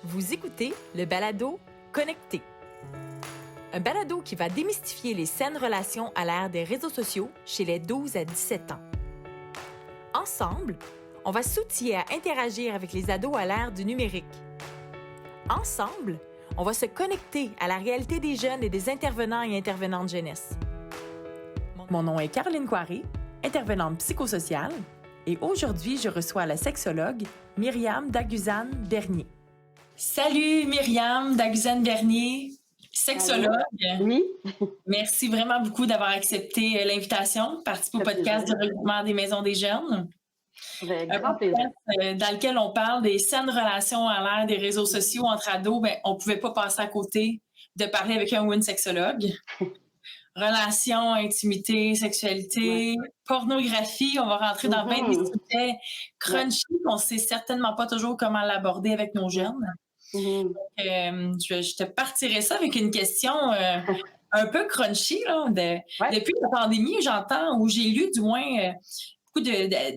Vous écoutez le balado Connecté. Un balado qui va démystifier les saines relations à l'ère des réseaux sociaux chez les 12 à 17 ans. Ensemble, on va s'outiller à interagir avec les ados à l'ère du numérique. Ensemble, on va se connecter à la réalité des jeunes et des intervenants et intervenantes jeunesse. Mon nom est Caroline Coiré, intervenante psychosociale, et aujourd'hui, je reçois la sexologue Myriam Daguzan-Bernier. Salut Myriam Daguzan-Bernier, sexologue. Oui. Merci vraiment beaucoup d'avoir accepté l'invitation, participer au podcast du regroupement des maisons des jeunes. Avec grand plaisir. Dans lequel on parle des saines relations à l'ère des réseaux sociaux entre ados. On ne pouvait pas passer à côté de parler avec un ou une sexologue. Relations, intimité, sexualité, pornographie. On va rentrer dans bien des sujets crunchy qu'on ne sait certainement pas toujours comment l'aborder avec nos jeunes. Donc, je te partirai ça avec une question un peu crunchy. Là, Depuis la pandémie, j'entends, ou j'ai lu du moins beaucoup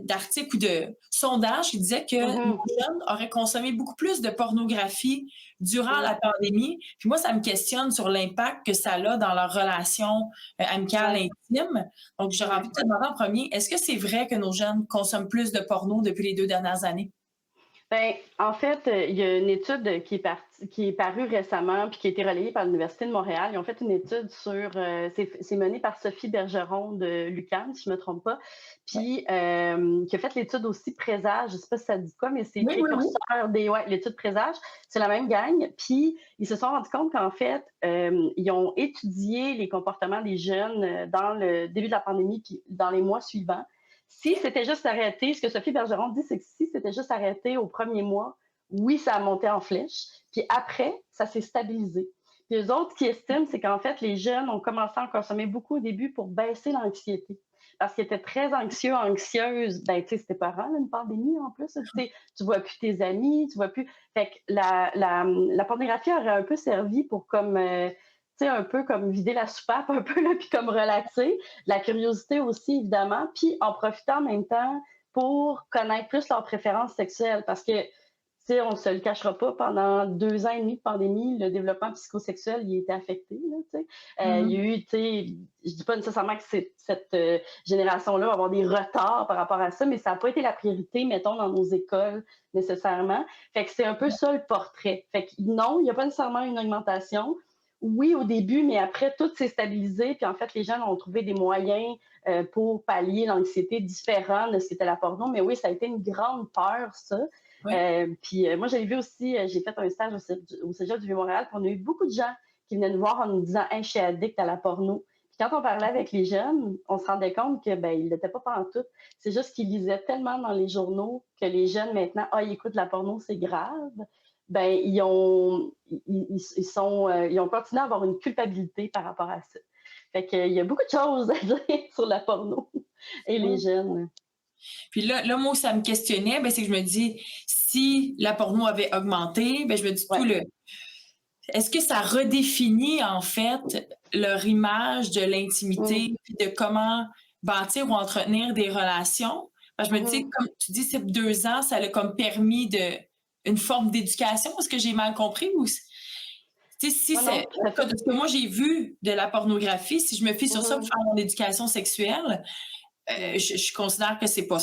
d'articles ou de sondages qui disaient que nos jeunes auraient consommé beaucoup plus de pornographie durant la pandémie. Puis moi, ça me questionne sur l'impact que ça a dans leur relation amicale, intime. Donc, j'aurais envie de te demander en premier, est-ce que c'est vrai que nos jeunes consomment plus de porno depuis les 2 dernières années? Ben, en fait, il y a une étude qui est parue récemment puis qui a été relayée par l'Université de Montréal. Ils ont fait une étude sur, c'est mené par Sophie Bergeron de l'UQAM, si je me trompe pas, puis qui a fait l'étude aussi Présage. Je sais pas si ça dit quoi, mais c'est précurseur des l'étude Présage. C'est la même gang. Puis ils se sont rendus compte qu'en fait, ils ont étudié les comportements des jeunes dans le début de la pandémie puis dans les mois suivants. Si c'était juste arrêté, ce que Sophie Bergeron dit, c'est que si c'était juste arrêté au premier mois, oui, ça a monté en flèche. Puis après, ça s'est stabilisé. Puis eux autres qui estiment, c'est qu'en fait, les jeunes ont commencé à en consommer beaucoup au début pour baisser l'anxiété. Parce qu'ils étaient très anxieux, anxieuses. Ben, tu sais, c'était pas rare, une pandémie en plus. Tu vois plus tes amis, tu vois plus. Fait que la pornographie aurait un peu servi pour comme un peu comme vider la soupape, un peu, là, puis comme relaxer. La curiosité aussi, évidemment, puis en profitant en même temps pour connaître plus leurs préférences sexuelles. Parce que, on ne se le cachera pas, pendant 2 ans et demi de pandémie, le développement psychosexuel, il a été affecté, là, il y a eu, je dis pas nécessairement que cette génération-là va avoir des retards par rapport à ça, mais ça n'a pas été la priorité, mettons, dans nos écoles, nécessairement. Fait que c'est un peu ça, le portrait. Fait que non, il n'y a pas nécessairement une augmentation. Oui, au début, mais après, tout s'est stabilisé. Puis en fait, les gens ont trouvé des moyens pour pallier l'anxiété différents de ce qu'était la porno. Mais oui, ça a été une grande peur, ça. Oui. Puis moi, j'avais vu aussi, j'ai fait un stage au Cégep du Vieux-Montréal, puis on a eu beaucoup de gens qui venaient nous voir en nous disant « Hey, je suis addict à la porno ». Puis quand on parlait avec les jeunes, on se rendait compte que ils l'étaient pas pantoute. C'est juste qu'ils lisaient tellement dans les journaux que les jeunes, maintenant, « Ah, ils écoutent la porno, c'est grave ». Ils ont continué à avoir une culpabilité par rapport à ça. Fait qu'il y a beaucoup de choses à dire sur la porno et les jeunes. Puis là, moi, ça me questionnait, c'est que je me dis, si la porno avait augmenté, je me dis est-ce que ça redéfinit, en fait, leur image de l'intimité, puis de comment bâtir ou entretenir des relations? Je me dis, comme tu dis, ces 2 ans, ça a comme permis une forme d'éducation. Est-ce que j'ai mal compris? Ou si c'est de ce que moi j'ai vu de la pornographie, si je me fie sur ça pour faire mon éducation sexuelle, je considère que c'est pas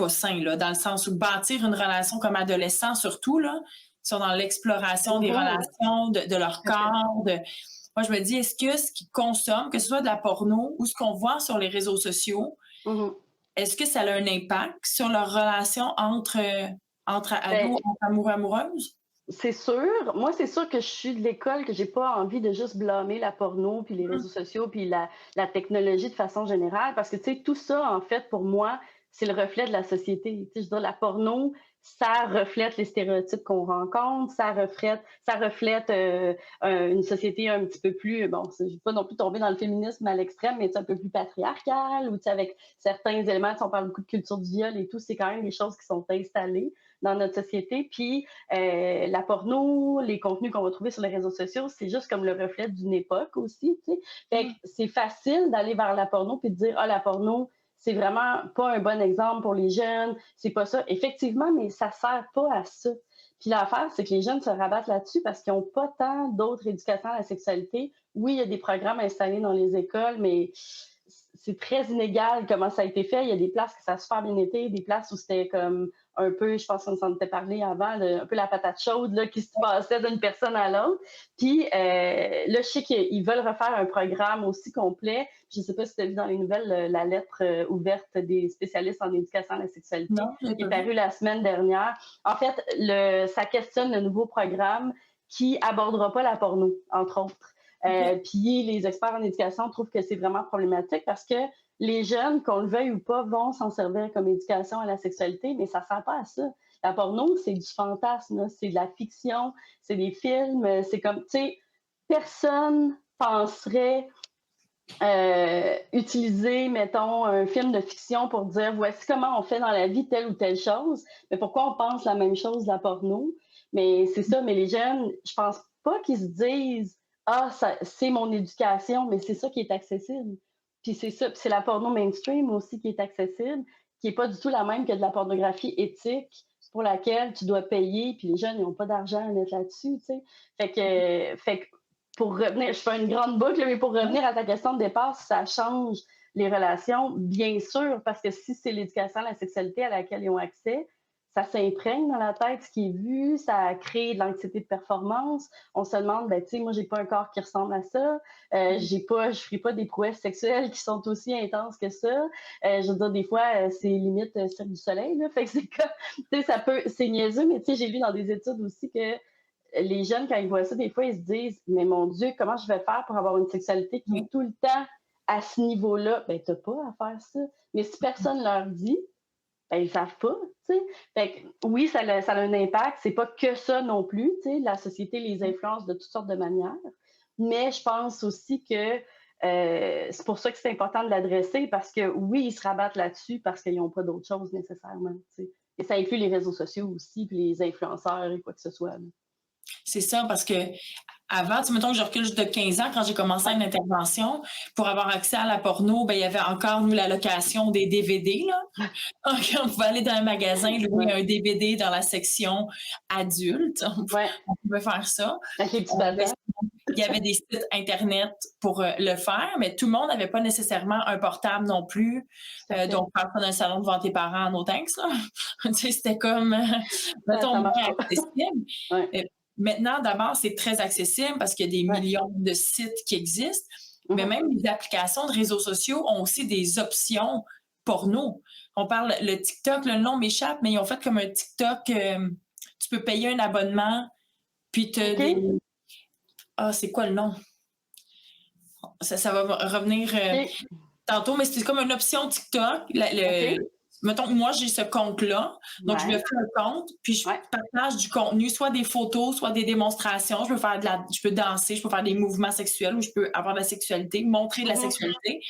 sain, là, dans le sens où bâtir une relation comme adolescent, surtout, là, ils sont dans l'exploration des relations, de leur corps. Moi, je me dis, est-ce que ce qu'ils consomment, que ce soit de la porno ou ce qu'on voit sur les réseaux sociaux, est-ce que ça a un impact sur leur relation entre ados, entre amoureux, amoureuses? C'est sûr. Moi, c'est sûr que je suis de l'école, que j'ai pas envie de juste blâmer la porno, puis les réseaux sociaux, puis la technologie de façon générale, parce que, tout ça, en fait, pour moi, c'est le reflet de la société. Je veux dire, la porno, ça reflète les stéréotypes qu'on rencontre, ça reflète une société un petit peu plus, je ne vais pas non plus tomber dans le féminisme à l'extrême, mais un peu plus patriarcal, ou avec certains éléments, on parle beaucoup de culture du viol et tout, c'est quand même des choses qui sont installées dans notre société. Puis la porno, les contenus qu'on va trouver sur les réseaux sociaux, c'est juste comme le reflet d'une époque aussi, tu sais. Fait que c'est facile d'aller vers la porno puis de dire, ah, la porno, c'est vraiment pas un bon exemple pour les jeunes, c'est pas ça. Effectivement, mais ça sert pas à ça. Puis l'affaire, c'est que les jeunes se rabattent là-dessus parce qu'ils n'ont pas tant d'autres éducations à la sexualité. Oui, il y a des programmes installés dans les écoles, mais c'est très inégal comment ça a été fait. Il y a des places que ça a super bien été, des places où c'était comme un peu, je pense qu'on s'en était parlé avant, un peu la patate chaude là, qui se passait d'une personne à l'autre. Puis là, je sais qu'ils veulent refaire un programme aussi complet. Je ne sais pas si tu as vu dans les nouvelles la lettre ouverte des spécialistes en éducation à la sexualité Non, je l'ai qui est pas vu. parue la semaine dernière. En fait, ça questionne le nouveau programme qui abordera pas la porno, entre autres. OK. Puis les experts en éducation trouvent que c'est vraiment problématique parce que les jeunes, qu'on le veuille ou pas, vont s'en servir comme éducation à la sexualité, mais ça ne sert pas à ça. La porno, c'est du fantasme, là. C'est de la fiction, c'est des films, c'est comme, tu sais, personne penserait utiliser, mettons, un film de fiction pour dire voici comment on fait dans la vie telle ou telle chose, mais pourquoi on pense la même chose de la porno? Mais c'est ça, mais les jeunes, je pense pas qu'ils se disent ah, c'est mon éducation, mais c'est ça qui est accessible. Puis c'est ça, puis c'est la porno mainstream aussi qui est accessible, qui est pas du tout la même que de la pornographie éthique pour laquelle tu dois payer, puis les jeunes, ils n'ont pas d'argent à mettre là-dessus, tu sais. Fait que pour revenir, je fais une grande boucle, mais pour revenir à ta question de départ, si ça change les relations, bien sûr, parce que si c'est l'éducation à la sexualité à laquelle ils ont accès, ça s'imprègne dans la tête, ce qui est vu, ça crée de l'anxiété de performance. On se demande, ben, tu sais, moi, j'ai pas un corps qui ressemble à ça, je ferai pas des prouesses sexuelles qui sont aussi intenses que ça. Je veux dire, des fois, c'est limite Cirque du Soleil, là. Fait que c'est comme, tu sais, c'est niaiseux, mais tu sais, j'ai lu dans des études aussi que les jeunes, quand ils voient ça, des fois, ils se disent mais mon Dieu, comment je vais faire pour avoir une sexualité qui Oui. est tout le temps à ce niveau-là? Ben, t'as pas à faire ça. Mais si personne leur dit, ben, ils savent pas, tu sais. Fait que, oui, ça a un impact. C'est pas que ça non plus, tu sais. La société les influence de toutes sortes de manières. Mais je pense aussi que c'est pour ça que c'est important de l'adresser parce que oui, ils se rabattent là-dessus parce qu'ils n'ont pas d'autre chose nécessairement, tu sais. Et ça inclut les réseaux sociaux aussi, puis les influenceurs et quoi que ce soit, là. C'est ça, parce que avant, tu sais, mettons que je recule de 15 ans, quand j'ai commencé Ouais. une intervention, pour avoir accès à la porno, ben, il y avait encore, nous, la location des DVD, là. Donc, on pouvait aller dans un magasin, louer Ouais. un DVD dans la section adulte. Ouais. On pouvait faire ça. Avec les petits Ben, bazars. il y avait des sites Internet pour le faire, mais tout le monde n'avait pas nécessairement un portable non plus. Tout à fait. Donc, parle pas d'un salon devant tes parents, no thanks, là. Tu sais, c'était comme, mettons, Ça marche moins pas. accessible. Ouais. Maintenant, d'abord, c'est très accessible parce qu'il y a des Ouais. millions de sites qui existent, mais Mhm. même les applications de réseaux sociaux ont aussi des options porno. On parle, le TikTok, le nom m'échappe, mais ils ont fait comme un TikTok, tu peux payer un abonnement, puis tu as des... OK. Ah, c'est quoi le nom? Ça va revenir OK. tantôt, mais c'est comme une option TikTok. OK. Mettons, moi, j'ai ce compte-là, donc je me Ouais. fais un compte, puis je Ouais. partage du contenu, soit des photos, soit des démonstrations. Je peux danser, je peux faire des mouvements sexuels ou je peux avoir de la sexualité, montrer de la Mhm. sexualité.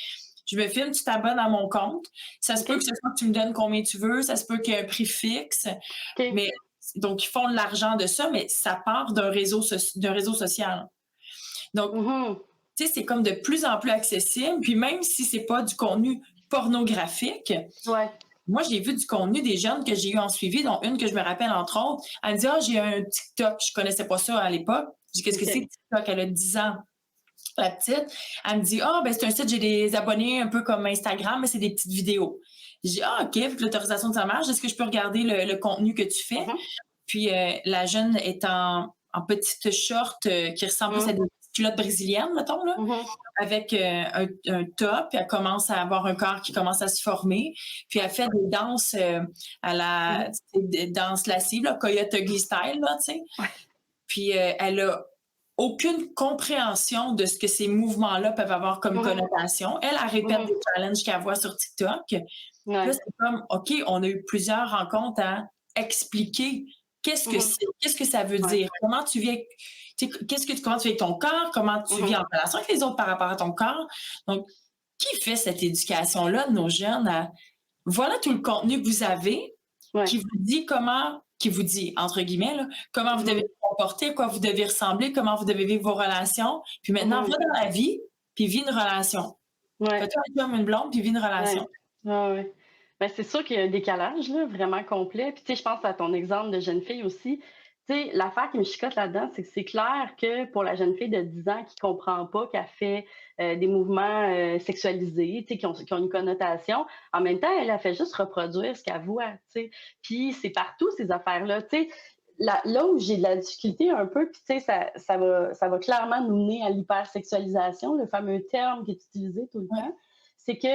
Je me filme, tu t'abonnes à mon compte. Ça se peut que OK. ce soit que tu me donnes combien tu veux, ça se peut qu'il y ait un prix fixe, OK. mais donc ils font de l'argent de ça, mais ça part d'un réseau social. Donc, Mhm. tu sais, c'est comme de plus en plus accessible. Puis même si c'est pas du contenu pornographique, Ouais. moi, j'ai vu du contenu des jeunes que j'ai eu en suivi, dont une que je me rappelle entre autres. Elle me dit: ah, j'ai un TikTok. Je connaissais pas ça à l'époque. Je dis: qu'est-ce que OK. c'est TikTok? Elle a 10 ans, la petite. Elle me dit: ah, ben c'est un site, j'ai des abonnés un peu comme Instagram, mais c'est des petites vidéos. Je dis: ah, OK, avec l'autorisation de sa mère, est-ce que je peux regarder le contenu que tu fais? Mhm. Puis la jeune est en petite short qui ressemble plus à Mhm. des petites culottes brésiliennes, mettons, là, Mhm. avec un top, puis elle commence à avoir un corps qui commence à se former, puis elle fait des danses à la Mhm. des danses lascives, là, Coyote Ugly style, là, tu sais. Ouais. Puis elle a aucune compréhension de ce que ces mouvements-là peuvent avoir comme Mhm. connotation. Elle répète Mhm. des challenges qu'elle voit sur TikTok. Puis là, Ouais. c'est comme, OK, on a eu plusieurs rencontres à expliquer Mhm. qu'est-ce que ça veut Ouais. dire, comment tu vis, comment tu vis avec ton corps, comment tu vis Mhm. en relation avec les autres par rapport à ton corps. Donc, qui fait cette éducation-là de nos jeunes voilà tout le contenu que vous avez Ouais. qui vous dit, entre guillemets, là, comment vous devez Mhm. vous comporter, à quoi vous devez ressembler, comment vous devez vivre vos relations. Puis maintenant, Mhm. va dans la vie, puis vis une relation. Ouais. Fais-toi un homme, une blonde, puis vis une Ouais. relation. Ouais, ouais. Ben, c'est sûr qu'il y a un décalage là, vraiment complet. Puis tu sais, je pense à ton exemple de jeune fille aussi. Tu sais, l'affaire qui me chicote là-dedans, c'est que c'est clair que pour la jeune fille de 10 ans qui comprend pas qu'elle fait, des mouvements, sexualisés, tu sais, qui ont une connotation, en même temps, elle fait juste reproduire ce qu'elle voit, tu sais? Puis c'est partout ces affaires-là, tu sais? Là où j'ai de la difficulté un peu, puis tu sais, ça va clairement nous mener à l'hypersexualisation, le fameux terme qui est utilisé tout le Ouais. temps, c'est que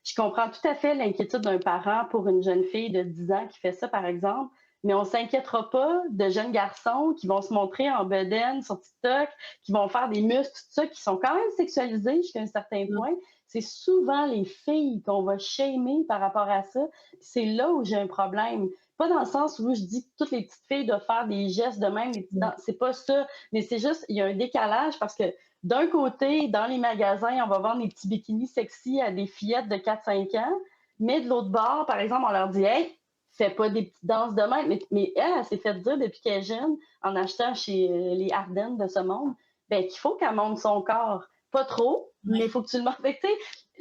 je comprends tout à fait l'inquiétude d'un parent pour une jeune fille de 10 ans qui fait ça, par exemple, mais on s'inquiétera pas de jeunes garçons qui vont se montrer en bedaine sur TikTok, qui vont faire des muscles, tout ça, qui sont quand même sexualisés jusqu'à un certain Mmh. point. C'est souvent les filles qu'on va shamer par rapport à ça. C'est là où j'ai un problème. Pas dans le sens où je dis que toutes les petites filles doivent faire des gestes de même, c'est pas ça. Mais c'est juste, il y a un décalage parce que d'un côté, dans les magasins, on va vendre des petits bikinis sexy à des fillettes de 4-5 ans, mais de l'autre bord, par exemple, on leur dit hey, fais pas des petites danses de même. Mais elle s'est fait dire depuis qu'elle est jeune, en achetant chez les Ardennes de ce monde, ben, qu'il faut qu'elle monte son corps. Pas trop, mais il Ouais. faut que tu le montres. Fait que, tu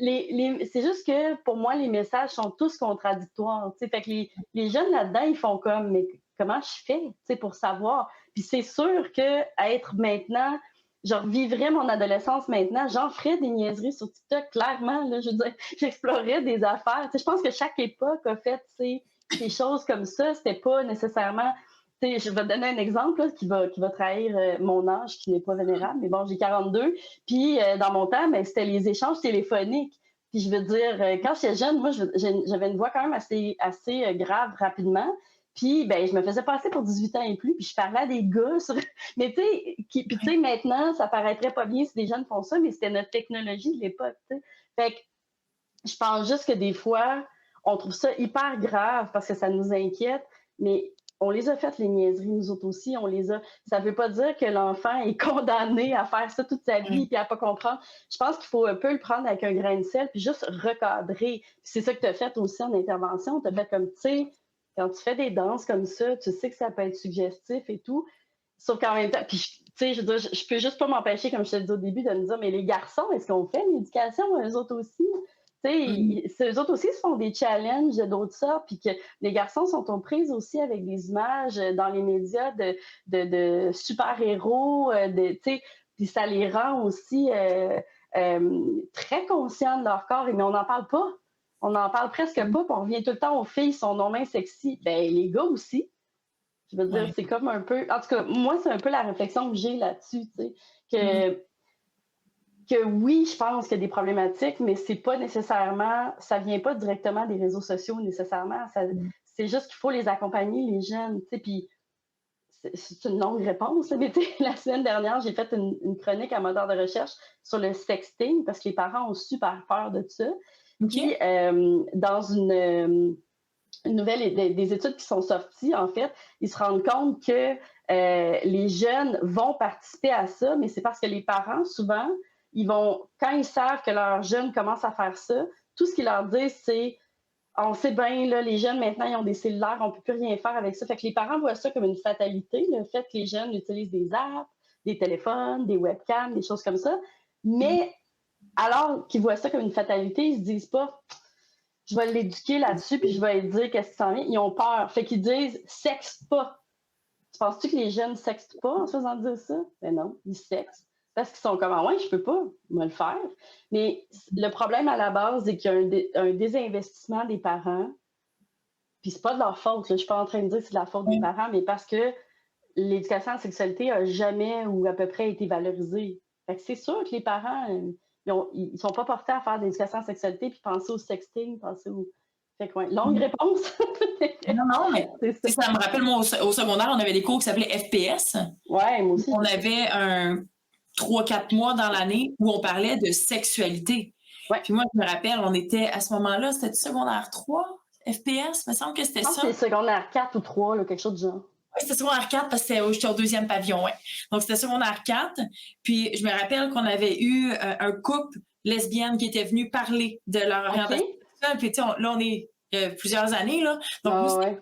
sais, c'est juste que pour moi, les messages sont tous contradictoires. Tu sais. Fait que les jeunes là-dedans, ils font comme, mais comment je fais tu sais, pour savoir? Puis c'est sûr que être maintenant, je revivrais mon adolescence maintenant, j'en ferais des niaiseries sur TikTok, clairement. Là, je veux dire, j'explorerais des affaires. Tu sais, je pense que chaque époque a fait des choses comme ça. C'était pas nécessairement. Tu sais, je vais te donner un exemple là, qui va trahir mon âge, qui n'est pas vénérable, mais bon, j'ai 42. Puis dans mon temps, ben, c'était les échanges téléphoniques. Puis je veux dire, quand j'étais jeune, moi, j'avais une voix quand même assez grave rapidement. Puis, ben, je me faisais passer pour 18 ans et plus, puis je parlais à des gars sur... Mais tu sais, puis tu sais, maintenant, ça paraîtrait pas bien si des jeunes font ça, mais c'était notre technologie de l'époque, tu sais. Fait que je pense juste que des fois, on trouve ça hyper grave parce que ça nous inquiète, mais on les a faites, les niaiseries, nous autres aussi, on les a. Ça ne veut pas dire que l'enfant est condamné à faire ça toute sa vie Mmh. et à pas comprendre. Je pense qu'il faut un peu le prendre avec un grain de sel puis juste recadrer. C'est ça que tu as fait aussi en intervention. Tu as fait comme, tu sais, quand tu fais des danses comme ça, tu sais que ça peut être suggestif et tout. Sauf qu'en même temps, puis tu sais, je veux dire, je peux juste pas m'empêcher, comme je te le dis au début, de me dire, mais les garçons, est-ce qu'on fait l'éducation, eux autres aussi? Tu Mmh. sais, eux autres aussi se font des challenges d'autres sortes, puis que les garçons sont aux prises aussi avec des images dans les médias de super-héros, tu sais, puis ça les rend aussi très conscients de leur corps, mais on n'en parle pas. On n'en parle presque pas, Mmh. puis on revient tout le temps aux filles, sont non moins sexy. Ben, les gars aussi. Je veux dire, Ouais. c'est comme un peu. En tout cas, moi, c'est un peu la réflexion que j'ai là-dessus, tu sais, Mmh. que oui, je pense qu'il y a des problématiques, mais c'est pas nécessairement, ça vient pas directement des réseaux sociaux nécessairement. Mmh. C'est juste qu'il faut les accompagner, les jeunes, tu sais, puis c'est une longue réponse, mais tu sais, la semaine dernière, j'ai fait une chronique à moteur de recherche sur le sexting parce que les parents ont super peur de ça. Puis, OK. dans une nouvelle, des études qui sont sorties, en fait, ils se rendent compte que les jeunes vont participer à ça, mais c'est parce que les parents, souvent, quand ils savent que leurs jeunes commencent à faire ça, tout ce qu'ils leur disent, c'est on sait bien, là, les jeunes maintenant, ils ont des cellulaires, on ne peut plus rien faire avec ça. Fait que les parents voient ça comme une fatalité, le fait que les jeunes utilisent des apps, des téléphones, des webcams, des choses comme ça. Mmh. Mais alors qu'ils voient ça comme une fatalité, ils se disent pas je vais l'éduquer là-dessus, puis je vais lui dire qu'est-ce qui s'en vient. Ils ont peur. Fait qu'ils disent sexte pas. Tu penses-tu que les jeunes sextent pas en se faisant dire ça? Ben non, ils sextent. Parce qu'ils sont comme ah ouais, je peux pas me le faire. Mais le problème à la base, c'est qu'il y a un désinvestissement des parents. Puis c'est pas de leur faute. Là. Je suis pas en train de dire que c'est de la faute des Oui. parents, mais parce que l'éducation à la sexualité a jamais ou à peu près été valorisée. Fait que c'est sûr que les parents, ils sont pas portés à faire de l'éducation à la sexualité puis penser au sexting, penser au. Fait que ouais, longue Mmh. réponse. Non, non, mais C'est ça. tu sais, ça me rappelle, moi, au secondaire, on avait des cours qui s'appelaient FPS. Ouais, moi aussi, On j'ai fait ça. avait un 3-4 mois dans l'année où on parlait de sexualité. Ouais. Puis moi, je me rappelle, on était à ce moment-là, c'était du secondaire 3, FPS? Il me semble que c'était Je pense ça. que c'est secondaire 4 ou 3, là, quelque chose du genre. Oui, c'était secondaire 4 parce que j'étais au deuxième pavillon, ouais. Donc, c'était secondaire 4. Puis, je me rappelle qu'on avait eu un couple lesbienne qui était venu parler de leur OK? orientation sexuelle. Puis, tu sais, là, on est plusieurs années, là. Donc, nous, Ah c'était ouais.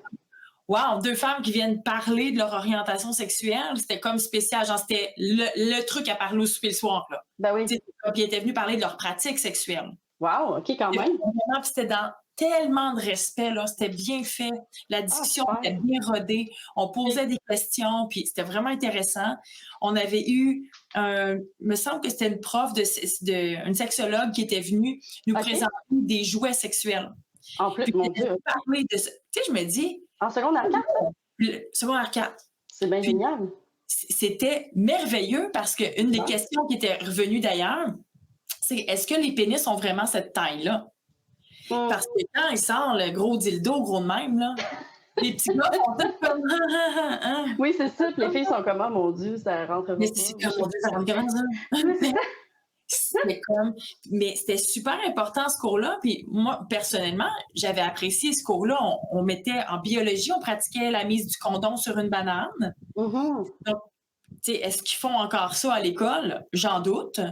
wow, deux femmes qui viennent parler de leur orientation sexuelle. C'était comme spécial. Genre, c'était le truc à parler au souper le soir, là. Ben Tu oui. sais, puis, ils étaient venus parler de leur pratique sexuelle. Wow, OK, quand Et même. vraiment, puis c'était dans tellement de respect, là. C'était bien fait. La Ah, discussion super. était bien rodée. On OK. posait des questions, puis c'était vraiment intéressant. On avait eu me semble que c'était une prof une sexologue qui était venue nous OK. présenter des jouets sexuels. En plus, Puis mon elle Dieu, nous OK. parlait de ça. Tu sais, je me dis, En secondaire 4, ça? le secondaire 4. C'est bien Puis génial. c'était merveilleux parce qu'une des Bon. questions qui était revenue d'ailleurs, c'est est-ce que les pénis ont vraiment cette taille-là? Mmh. Parce que quand il sort le gros dildo, gros de même, là, les petits gars sont tous comme ah, ah, ah, ah. Oui, c'est ça. Puis les filles sont comme: «Oh mon Dieu, ça rentrera Mais pas» c'est ou comme je sais mon Dieu, ça rentre comment ça? oui, c'est ça. C'était comme, mais c'était super important ce cours-là. Puis moi, personnellement, j'avais apprécié ce cours-là. On mettait en biologie, on pratiquait la mise du condom sur une banane. Mmh. Donc, tu sais, est-ce qu'ils font encore ça à l'école? J'en doute. Euh,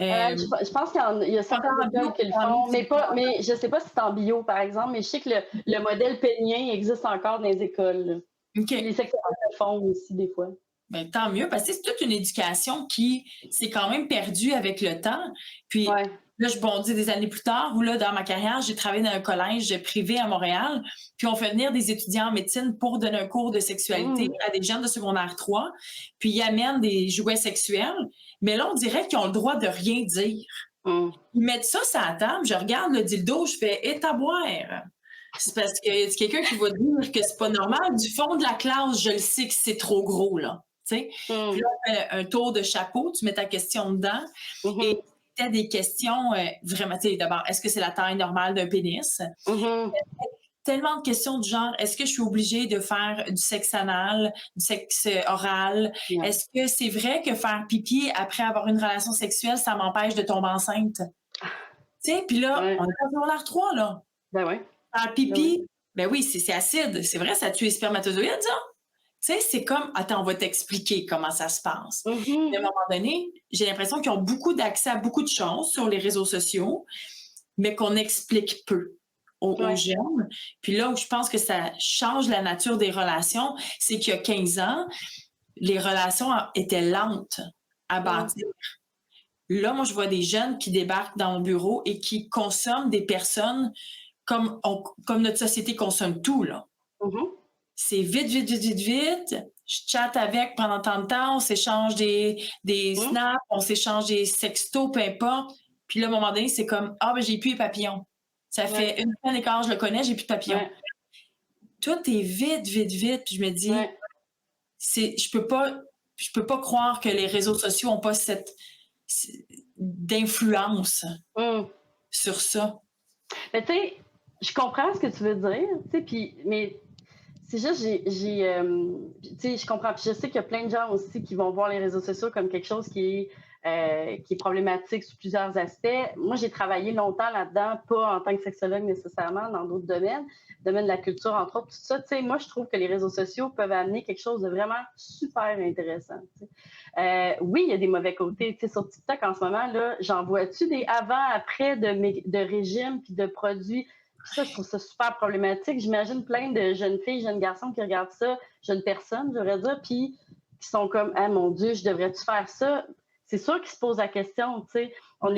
Je pense qu'il y a Encore certaines en bio, écoles qui le en font, mise mais du pas condom. mais je sais pas si c'est en bio, par exemple, mais je sais que le modèle pénien existe encore dans les écoles, là. OK. Puis les sexologues le font aussi des fois. Ben, tant mieux, parce que c'est toute une éducation qui s'est quand même perdue avec le temps. Puis Ouais. là, je bondis des années plus tard, où là, dans ma carrière, j'ai travaillé dans un collège privé à Montréal, puis on fait venir des étudiants en médecine pour donner un cours de sexualité Mmh. à des jeunes de secondaire 3, puis ils amènent des jouets sexuels, mais là, on dirait qu'ils ont le droit de rien dire. Mmh. Ils mettent ça sur la table, je regarde le dildo, je fais « Et à boire! » C'est parce que c'est quelqu'un qui va dire que c'est pas normal. Du fond de la classe, je le sais que c'est trop gros, là. T'sais? Puis Mmh. là, on fait un tour de chapeau, tu mets ta question dedans. Et Mmh. c'était des questions vraiment, tu sais, d'abord, est-ce que c'est la taille normale d'un pénis? Mmh. Tellement de questions du genre, est-ce que je suis obligée de faire du sexe anal, du sexe oral? Ouais. Est-ce que c'est vrai que faire pipi après avoir une relation sexuelle, ça m'empêche de tomber enceinte? Tu sais, puis là, Ouais. on est en secondaire 3, là. Ben ouais. Faire Ben ouais. pipi, ben oui, c'est acide. C'est vrai, ça tue les spermatozoïdes, ça? Tu sais, c'est comme, attends, on va t'expliquer comment ça se passe. Mmh. À un moment donné, j'ai l'impression qu'ils ont beaucoup d'accès à beaucoup de choses sur les réseaux sociaux, mais qu'on explique peu aux Ouais. jeunes. Puis là où je pense que ça change la nature des relations, c'est qu'il y a 15 ans, les relations étaient lentes à Mmh. bâtir. Là, moi, je vois des jeunes qui débarquent dans mon bureau et qui consomment des personnes comme notre société consomme tout, là. Mmh. C'est vite, vite, vite, vite, vite. Je chatte avec pendant tant de temps, on s'échange des Mmh. snaps, on s'échange des sextos, peu importe. Puis là, à un moment donné, c'est comme ah, ben, j'ai plus les papillons. Ça Ouais. fait une semaine et quart, je le connais, j'ai plus de papillons. Ouais. Tout est vite, vite, vite. Puis je me dis, Ouais. je peux pas croire que les réseaux sociaux n'ont pas cette d'influence Mmh. sur ça. Mais tu sais, je comprends ce que tu veux dire, tu sais, puis mais c'est juste tu sais, je comprends. Puis je sais qu'il y a plein de gens aussi qui vont voir les réseaux sociaux comme quelque chose qui est problématique sous plusieurs aspects. Moi, j'ai travaillé longtemps là-dedans, pas en tant que sexologue nécessairement, dans d'autres domaines, domaine de la culture, entre autres, tout ça. Tu sais, moi, je trouve que les réseaux sociaux peuvent amener quelque chose de vraiment super intéressant. Tu sais. Oui, il y a des mauvais côtés. Tu sais, sur TikTok, en ce moment, là, j'en vois-tu des avant-après de régimes puis de produits. Ça, je trouve ça super problématique. J'imagine plein de jeunes filles, jeunes garçons qui regardent ça, jeunes personnes, j'aurais dire, puis qui sont comme, ah mon Dieu, je devrais-tu faire ça? C'est sûr qu'ils se posent la question, tu sais. En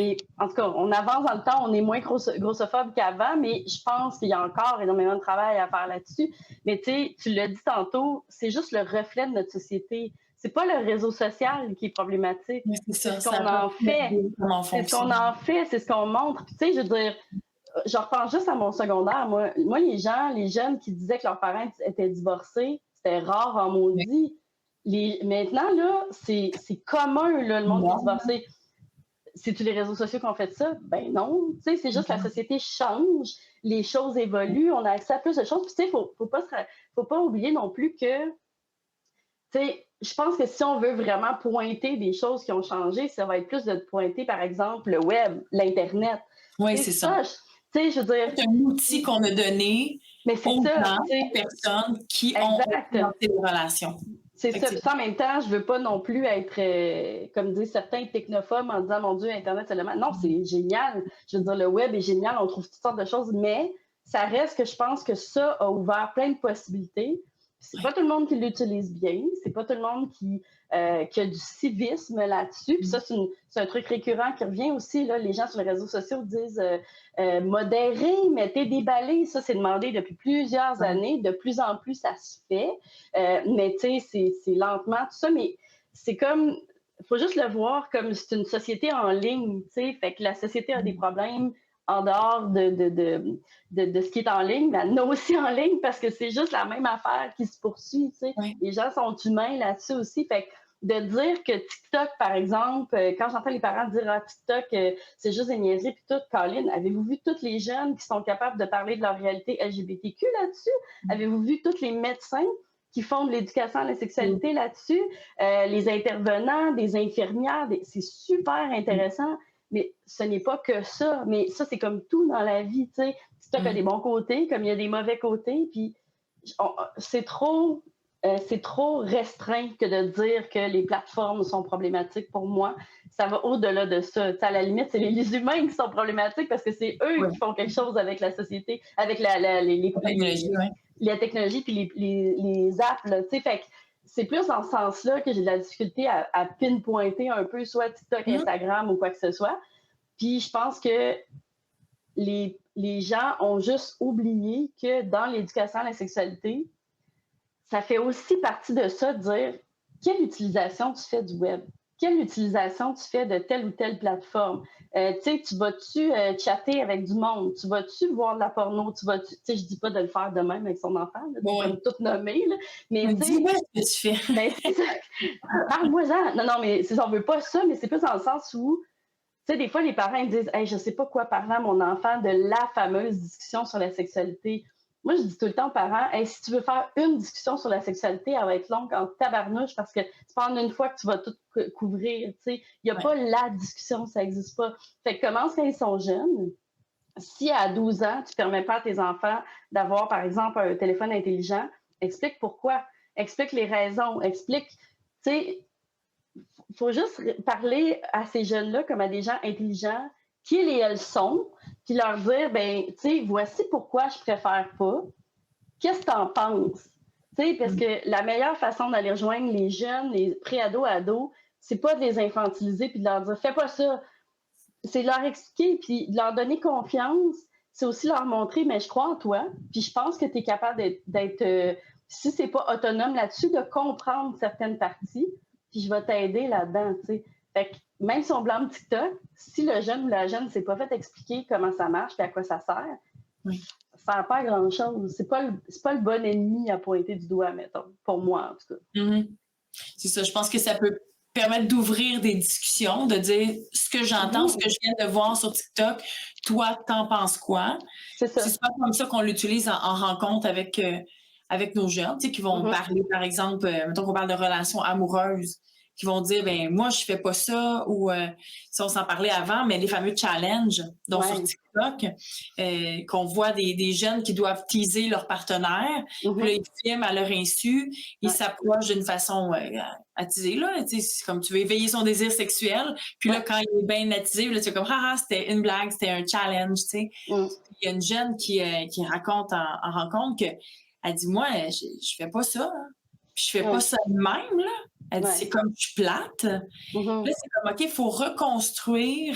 tout cas, on avance dans le temps, on est moins grossophobe qu'avant, mais je pense qu'il y a encore énormément de travail à faire là-dessus. Mais tu sais, tu l'as dit tantôt, c'est juste le reflet de notre société. C'est pas le réseau social qui est problématique. Mais c'est C'est ça, ce qu'on ça en fait. comment on C'est ce qu'on fonctionne. en fait, c'est ce qu'on montre. Puis, tu sais, je veux dire, je repense juste à mon secondaire. Moi, les jeunes qui disaient que leurs parents étaient divorcés, c'était rare en maudit. Maintenant, là, c'est commun, là, le monde qui est Non. divorcé. C'est-tu les réseaux sociaux qui ont fait ça? Ben non. Tu sais, c'est juste que la société change, les choses évoluent, on a accès à plus de choses. Puis, tu sais, faut pas oublier non plus que, tu sais, je pense que si on veut vraiment pointer des choses qui ont changé, ça va être plus de pointer, par exemple, le web, l'Internet. Oui, Tu c'est sais, ça. tu sais, je veux dire, C'est un outil qu'on a donné mais c'est aux ça, gens, tu sais, aux personnes qui ont exact. influencé les relations. C'est ça. Puis Effectivement. ça, en même temps, je veux pas non plus être, comme disent certains, technophobes en disant, mon Dieu, Internet, c'est le mal. Non, c'est génial. Je veux dire, le web est génial, on trouve toutes sortes de choses, mais ça reste que je pense que ça a ouvert plein de possibilités. C'est pas tout le monde qui l'utilise bien, c'est pas tout le monde qui a du civisme là-dessus. Puis ça, c'est un truc récurrent qui revient aussi. Là, les gens sur les réseaux sociaux disent modérer, mettez des balais. Ça, c'est demandé depuis plusieurs années. De plus en plus, ça se fait. Mais tu sais, c'est lentement, tout ça. Mais c'est comme, il faut juste le voir comme c'est une société en ligne. Tu sais, fait que la société a des problèmes en dehors de ce qui est en ligne, mais elle en a aussi en ligne parce que c'est juste la même affaire qui se poursuit. Tu sais. Ouais. Les gens sont humains là-dessus aussi. Fait que de dire que TikTok, par exemple, quand j'entends les parents dire ah, TikTok, c'est juste des niaiseries, puis tout, Colin, avez-vous vu tous les jeunes qui sont capables de parler de leur réalité LGBTQ là-dessus? Avez-vous vu tous les médecins qui font de l'éducation à la sexualité là-dessus? Les intervenants, des infirmières, c'est super intéressant. Mais ce n'est pas que ça. Mais ça, c'est comme tout dans la vie, tu sais. TikTok a des bons côtés, comme il y a des mauvais côtés. Puis c'est trop restreint que de dire que les plateformes sont problématiques pour moi. Ça va au-delà de ça. T'sais, à la limite, c'est les humains qui sont problématiques parce que c'est eux qui font quelque chose avec la société, avec la technologie puis les apps. Là, fait que c'est plus dans ce sens-là que j'ai de la difficulté à pinpointer un peu soit TikTok, Instagram ou quoi que ce soit. Puis je pense que les gens ont juste oublié que dans l'éducation à la sexualité, ça fait aussi partie de ça de dire quelle utilisation tu fais du web, quelle utilisation tu fais de telle ou telle plateforme. Tu vas-tu chatter avec du monde, tu vas-tu voir de la porno, je dis pas de le faire de même avec son enfant, là, comme tout nommer, là, mais dis-moi ce que tu fais. Ben, c'est ça. Parle-moi-en. Non, mais on veut pas ça, mais c'est plus dans le sens où, tu sais, des fois, les parents ils disent hey, je sais pas quoi parler à mon enfant de la fameuse discussion sur la sexualité. Moi, je dis tout le temps aux parents, hey, si tu veux faire une discussion sur la sexualité, elle va être longue en tabarnouche parce que c'est pas en une fois que tu vas tout couvrir. Il n'y a pas la discussion, ça n'existe pas. Fait que commence quand ils sont jeunes. Si à 12 ans, tu ne permets pas à tes enfants d'avoir, par exemple, un téléphone intelligent, explique pourquoi. Explique les raisons. Explique, tu sais, il faut juste parler à ces jeunes-là comme à des gens intelligents, qui et elles sont, puis leur dire, ben, tu sais, voici pourquoi je préfère pas. Qu'est-ce que tu en penses? Tu sais, parce que la meilleure façon d'aller rejoindre les jeunes, les pré-ados, ados, c'est pas de les infantiliser puis de leur dire, fais pas ça. C'est de leur expliquer puis de leur donner confiance. C'est aussi leur montrer, mais je crois en toi, puis je pense que tu es capable d'être si c'est pas autonome là-dessus, de comprendre certaines parties, puis je vais t'aider là-dedans, tu sais. Fait que même si on blâme TikTok, si le jeune ou la jeune ne s'est pas fait expliquer comment ça marche et à quoi ça sert, ça sert pas à grand-chose. C'est pas le bon ennemi à pointer du doigt, mettons, pour moi, en tout cas. C'est ça, je pense que ça peut permettre d'ouvrir des discussions, de dire ce que j'entends, ce que je viens de voir sur TikTok, toi, t'en penses quoi? C'est pas comme ça qu'on l'utilise en rencontre avec nos jeunes, tu sais, qui vont parler, par exemple, mettons qu'on parle de relations amoureuses, qui vont dire, ben moi, je fais pas ça, ou si on s'en parlait avant, mais les fameux challenges, donc sur TikTok, qu'on voit des jeunes qui doivent teaser leur partenaire, puis là, ils filment à leur insu, ils s'approchent d'une façon attisée, là, tu sais, c'est comme tu veux éveiller son désir sexuel, puis là, quand il est bien attisé, là, tu es comme, ah, c'était une blague, c'était un challenge, tu sais. Il y a une jeune qui raconte en rencontre que elle dit, moi, je fais pas ça, hein. Puis je fais pas ça de même, là. Elle dit, c'est comme je suis plate. Là, c'est comme, OK, il faut reconstruire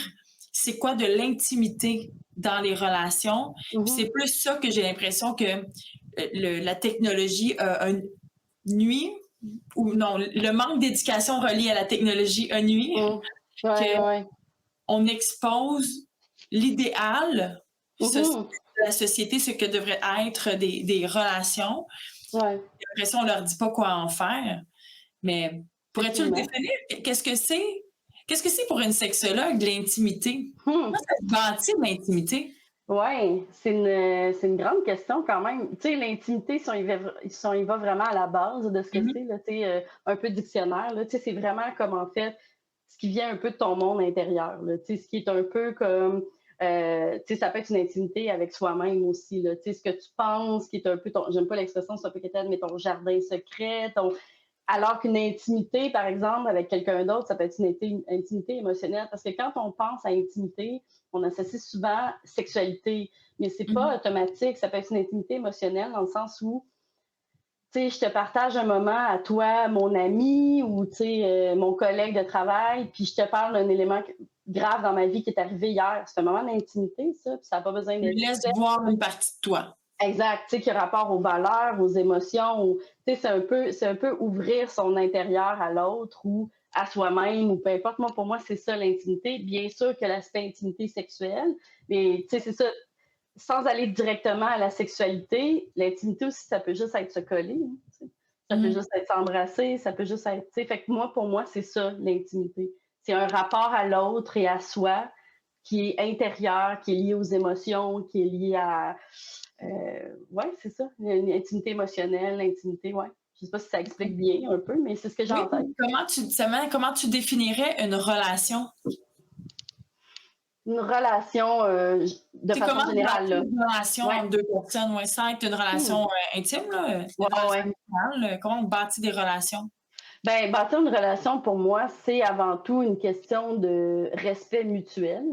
c'est quoi de l'intimité dans les relations. Puis c'est plus ça que j'ai l'impression que la technologie nuit, ou non, le manque d'éducation relié à la technologie a nuit. On expose l'idéal de la société, ce que devrait être des relations. J'ai l'impression qu'on leur dit pas quoi en faire. Mais pourrais-tu le définir? Qu'est-ce que c'est pour une sexologue, l'intimité? Comment ça se bâtit, l'intimité? Oui, c'est une grande question quand même. Tu sais, l'intimité, si on y va vraiment à la base de ce que c'est, là, tu sais, un peu dictionnaire, là, tu sais, c'est vraiment comme, en fait, ce qui vient un peu de ton monde intérieur, là, tu sais, ce qui est un peu comme, tu sais, ça peut être une intimité avec soi-même aussi, là, tu sais, ce que tu penses, qui est un peu j'aime pas l'expression, c'est un peu quétaine, mais ton jardin secret, alors qu'une intimité, par exemple, avec quelqu'un d'autre, ça peut être une intimité émotionnelle. Parce que quand on pense à intimité, on associe souvent sexualité, mais c'est pas automatique. Ça peut être une intimité émotionnelle dans le sens où, tu sais, je te partage un moment à toi, mon ami ou, tu sais, mon collègue de travail, puis je te parle d'un élément grave dans ma vie qui est arrivé hier. C'est un moment d'intimité, ça, puis ça n'a pas besoin Tu d'être laisses fait. voir une partie de toi. Exact, tu sais, qui a rapport aux valeurs, aux émotions, ou, tu sais, c'est un peu ouvrir son intérieur à l'autre ou à soi-même, ou peu importe. Moi, pour moi, c'est ça l'intimité. Bien sûr que l'aspect intimité sexuelle, mais tu sais, c'est ça, sans aller directement à la sexualité, l'intimité aussi, ça peut juste être se coller, hein, tu sais. Ça peut Mmh. juste être s'embrasser, ça peut juste être, tu sais, fait que moi, pour moi, c'est ça, l'intimité. C'est un rapport à l'autre et à soi qui est intérieur, qui est lié aux émotions, qui est lié à, ouais, c'est ça, une intimité émotionnelle, l'intimité, ouais. Je sais pas si ça explique bien un peu, mais c'est ce que j'ai Oui, en tête. comment tu définirais une relation? Une relation, de C'est façon comment générale, bâtir là. une relation Ouais. entre 2 personnes, ouais, sans être une Mmh. relation, intime là, Ouais, une relation ouais. amicale, comment on bâtit des relations? Ben, bâtir une relation, pour moi, c'est avant tout une question de respect mutuel.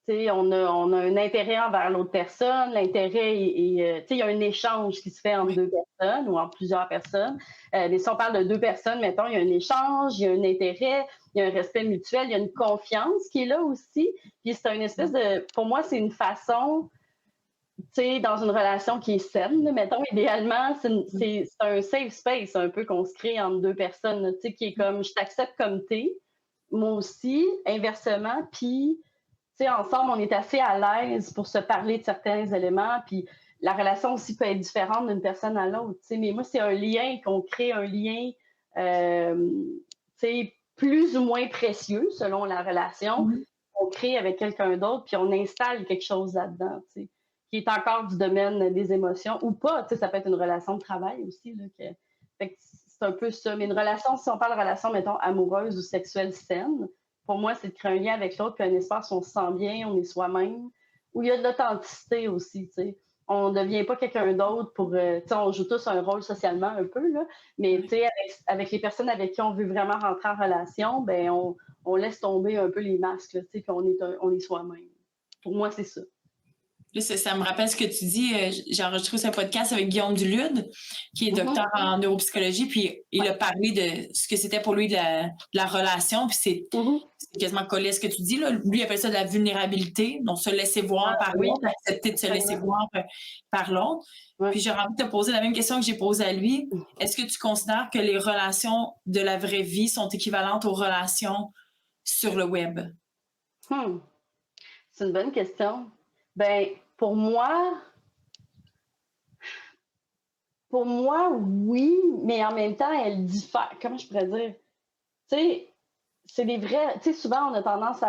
Tu sais, on a un intérêt envers l'autre personne. L'intérêt tu sais, il y a un échange qui se fait entre Oui. 2 personnes ou entre plusieurs personnes. Mais si on parle de 2 personnes, mettons, il y a un échange, il y a un intérêt, il y a un respect mutuel, il y a une confiance qui est là aussi. Puis c'est une espèce de pour moi, c'est une façon, tu sais, dans une relation qui est saine, là, mettons, idéalement, c'est un safe space un peu qu'on se crée entre 2 personnes, là, tu sais, qui est comme je t'accepte comme t'es, moi aussi, inversement, puis, tu sais, ensemble, on est assez à l'aise pour se parler de certains éléments, puis la relation aussi peut être différente d'une personne à l'autre, tu sais, mais moi, c'est un lien qu'on crée, un lien, tu sais, plus ou moins précieux selon la relation Mmh. qu'on crée avec quelqu'un d'autre, puis on installe quelque chose là-dedans, tu sais, qui est encore du domaine des émotions ou pas, tu sais, ça peut être une relation de travail aussi, là, fait que c'est un peu ça. Mais une relation, si on parle de relation, mettons, amoureuse ou sexuelle saine, pour moi, c'est de créer un lien avec l'autre, puis un espace où on se sent bien, on est soi-même, où il y a de l'authenticité aussi, tu sais. On ne devient pas quelqu'un d'autre pour, tu sais, on joue tous un rôle socialement un peu, là, mais tu Ouais. sais, avec les personnes avec qui on veut vraiment rentrer en relation, ben on laisse tomber un peu les masques, là, tu sais, puis on est soi-même. Pour moi, c'est ça. Là, ça me rappelle ce que tu dis. J'ai enregistré ce podcast avec Guillaume Dulude, qui est Mhm. docteur en neuropsychologie, puis il a parlé de ce que c'était pour lui de la relation, puis Mhm. c'est quasiment collé à ce que tu dis. Là. Lui, il appelle ça de la vulnérabilité, donc se laisser voir Ah, par oui, l'autre, accepter de se laisser absolument. voir par l'autre. Ouais. Puis j'aurais envie de te poser la même question que j'ai posée à lui. Est-ce que tu considères que les relations de la vraie vie sont équivalentes aux relations sur le web? Hmm. C'est une bonne question. Ben, pour moi, oui, mais en même temps, elle diffère. Comment je pourrais dire? Tu sais, c'est des vrais. Tu sais, souvent, on a tendance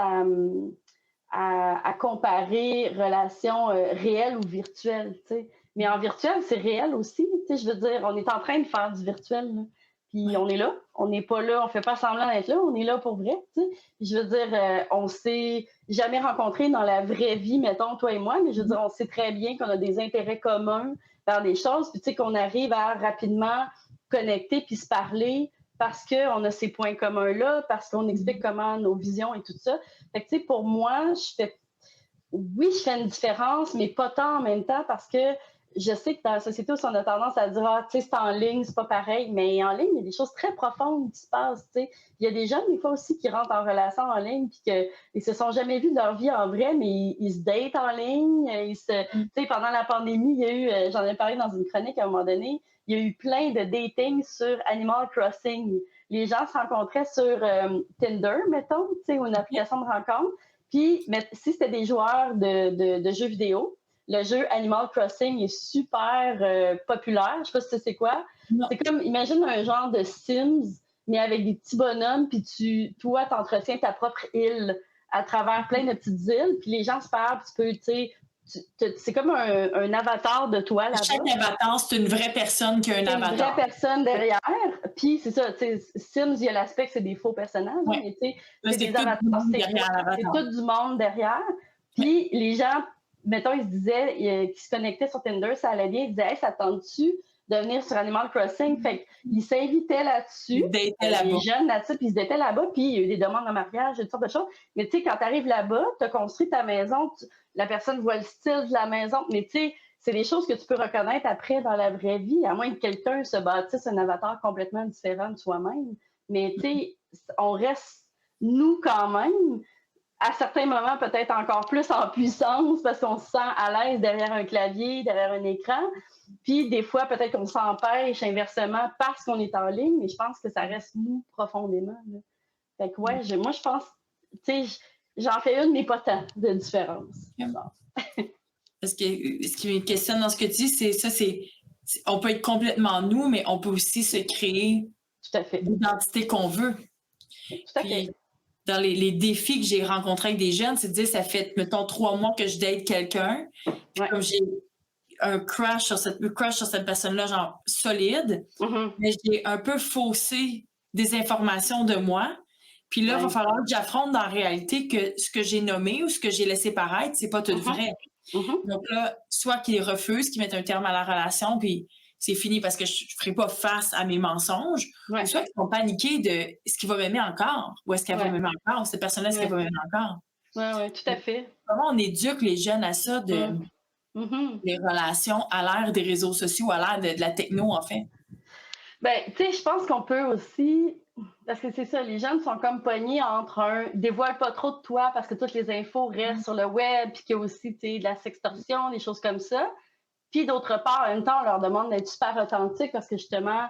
à comparer relations réelles ou virtuelles. Tu sais. Mais en virtuel, c'est réel aussi. Tu sais, je veux dire, on est en train de faire du virtuel, là. Puis Ouais. on est là. On n'est pas là, on fait pas semblant d'être là, on est là pour vrai. Tu sais. Puis je veux dire, on s'est jamais rencontrés dans la vraie vie, mettons, toi et moi, mais je veux dire, on sait très bien qu'on a des intérêts communs vers des choses, puis tu sais, qu'on arrive à rapidement connecter puis se parler parce qu'on a ces points communs-là, parce qu'on explique comment nos visions et tout ça. Fait que, tu sais, pour moi, oui, je fais une différence, mais pas tant en même temps parce que je sais que dans la société où on a tendance à dire, ah, tu sais, c'est en ligne, c'est pas pareil, mais en ligne, il y a des choses très profondes qui se passent, tu sais. Il y a des jeunes, des fois aussi, qui rentrent en relation en ligne, puis qu'ils se sont jamais vus de leur vie en vrai, mais ils se datent en ligne, tu sais, pendant la pandémie, il y a eu, j'en ai parlé dans une chronique à un moment donné, il y a eu plein de dating sur Animal Crossing. Les gens se rencontraient sur Tinder, mettons, tu sais, ou une application de rencontre. Puis, mais, si c'était des joueurs de jeux vidéo, le jeu Animal Crossing est super populaire. Je sais pas si tu sais c'est quoi. Non. C'est comme, imagine un genre de Sims, mais avec des petits bonhommes, puis toi, t'entretiens ta propre île à travers plein de petites îles, puis les gens se parlent, puis tu peux, tu sais, c'est comme un avatar de toi Chaque là-bas. avatar, c'est une vraie personne qui a un C'est une vraie avatar. personne derrière. Puis c'est ça, tu sais, Sims, il y a l'aspect que c'est des faux personnages, hein, Ouais. mais tu sais, Là, c'est c'est des tout du avatars, monde derrière c'est l'avatar. tout du monde derrière. Ouais. Puis les gens, mettons, ils se disaient, qu'ils se connectaient sur Tinder, ça allait bien, ils disaient, hey, ça te tente-tu de venir sur Animal Crossing? Fait qu'ils s'invitaient là-dessus, Ils dataient les là-bas. jeunes là-dessus, puis ils se étaient là-bas, puis il y a eu des demandes en mariage, toutes sortes de choses. Mais tu sais, quand tu arrives là-bas, tu as construit ta maison, la personne voit le style de la maison, mais tu sais, c'est des choses que tu peux reconnaître après dans la vraie vie, à moins que quelqu'un se bâtisse un avatar complètement différent de soi-même. Mais tu sais, on reste nous quand même, à certains moments peut-être encore plus en puissance parce qu'on se sent à l'aise derrière un clavier, derrière un écran. Puis des fois, peut-être qu'on s'empêche inversement parce qu'on est en ligne, mais je pense que ça reste nous profondément. Là. Fait que ouais, moi je pense, tu sais, j'en fais une, mais pas tant de différence. Parce que ce qui me questionne dans ce que tu dis, c'est ça, on peut être complètement nous, mais on peut aussi se créer Tout à fait. l'identité qu'on veut. Tout à fait. Dans les défis que j'ai rencontrés avec des jeunes, c'est de dire, ça fait, mettons, 3 mois que je date quelqu'un. Puis comme j'ai un crush sur cette personne-là, genre solide, mais j'ai un peu faussé des informations de moi. Puis là, il va falloir que j'affronte dans la réalité que ce que j'ai nommé ou ce que j'ai laissé paraître, c'est pas tout vrai. Donc là, soit qu'ils refusent, qu'ils mettent un terme à la relation, puis c'est fini parce que je ne ferai pas face à mes mensonges, ou soit qu'ils vont paniquer de est-ce qu'il va m'aimer encore, ou est-ce qu'elle va m'aimer encore, cette personne-là, est-ce qu'elle va m'aimer encore? Oui, tout à fait. Comment on éduque les jeunes à ça, les relations à l'ère des réseaux sociaux, à l'ère de la techno, en fait? Ben, tu sais, je pense qu'on peut aussi, parce que c'est ça, les jeunes sont comme pognés entre un dévoile pas trop de toi parce que toutes les infos restent sur le web, puis qu'il y a aussi, tu sais, de la sextorsion, des choses comme ça. Puis d'autre part, en même temps, on leur demande d'être super authentique parce que justement,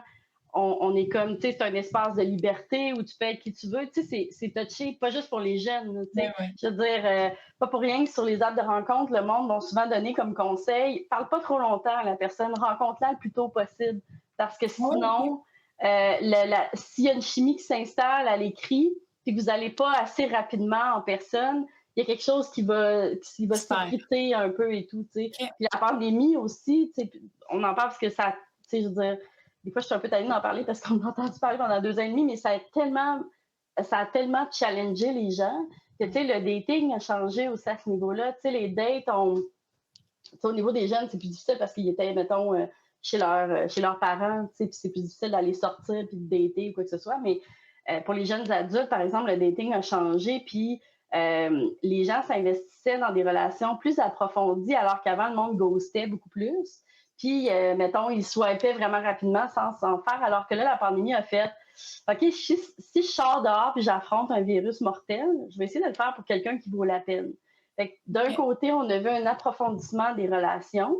on est comme, tu sais, c'est un espace de liberté où tu peux être qui tu veux. Tu sais, c'est touché, pas juste pour les jeunes. Tu sais. Je veux dire, pas pour rien que sur les apps de rencontre, le monde va souvent donner comme conseil, parle pas trop longtemps à la personne, rencontre-la le plus tôt possible. Parce que sinon, s'il y a une chimie qui s'installe à l'écrit, puis que vous n'allez pas assez rapidement en personne, il y a quelque chose qui va s'effriter un peu et tout, tu sais. Puis la pandémie aussi, tu sais, on en parle parce que ça, tu sais, je veux dire, des fois, je suis un peu tannée d'en parler parce qu'on a entendu parler pendant 2 ans et demi, mais ça a tellement challengé les gens que, tu sais, le dating a changé aussi à ce niveau-là. Tu sais, les dates, au niveau des jeunes, c'est plus difficile parce qu'ils étaient, mettons, chez leurs parents, tu sais, puis c'est plus difficile d'aller sortir puis de dater ou quoi que ce soit. Mais pour les jeunes adultes, par exemple, le dating a changé, puis les gens s'investissaient dans des relations plus approfondies, alors qu'avant, le monde ghostait beaucoup plus. Puis, mettons, ils swipaient vraiment rapidement sans s'en faire, alors que là, la pandémie a fait OK, si je sors dehors et j'affronte un virus mortel, je vais essayer de le faire pour quelqu'un qui vaut la peine. Fait que d'un côté, on a vu un approfondissement des relations.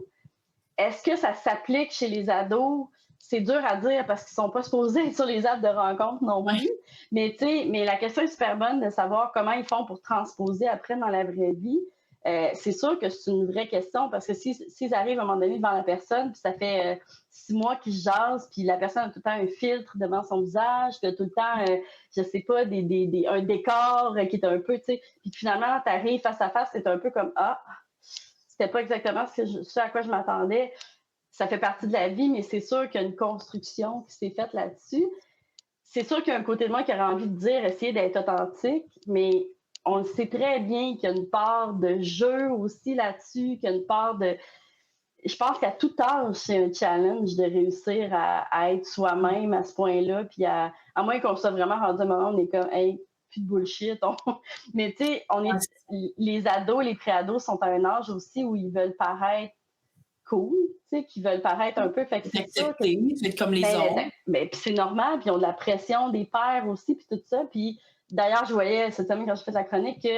Est-ce que ça s'applique chez les ados? C'est dur à dire parce qu'ils ne sont pas supposés être sur les apps de rencontre non plus. Mais, mais la question est super bonne de savoir comment ils font pour transposer après dans la vraie vie. C'est sûr que c'est une vraie question parce que s'ils arrivent à un moment donné devant la personne, puis ça fait 6 mois qu'ils jasent, puis la personne a tout le temps un filtre devant son visage, puis a tout le temps, je sais pas, un décor qui est un peu, tu sais, puis finalement, tu arrives face à face, c'est un peu comme ah, c'était pas exactement ce à quoi je m'attendais. Ça fait partie de la vie, mais c'est sûr qu'il y a une construction qui s'est faite là-dessus. C'est sûr qu'il y a un côté de moi qui aurait envie de dire essayer d'être authentique, mais on le sait très bien qu'il y a une part de jeu aussi là-dessus, qu'il y a une part de... Je pense qu'à tout âge, c'est un challenge de réussir à être soi-même à ce point-là, puis à moins qu'on soit vraiment rendu à un moment où on est comme « hey, plus de bullshit ». Mais tu sais, les ados, les pré-ados sont à un âge aussi où ils veulent paraître cool, tu sais, qui veulent paraître un peu. Fait que c'est sûr que, être comme les autres. Puis c'est normal, puis ils ont de la pression des pairs aussi, puis tout ça. Puis d'ailleurs, je voyais cette semaine quand je fais la chronique que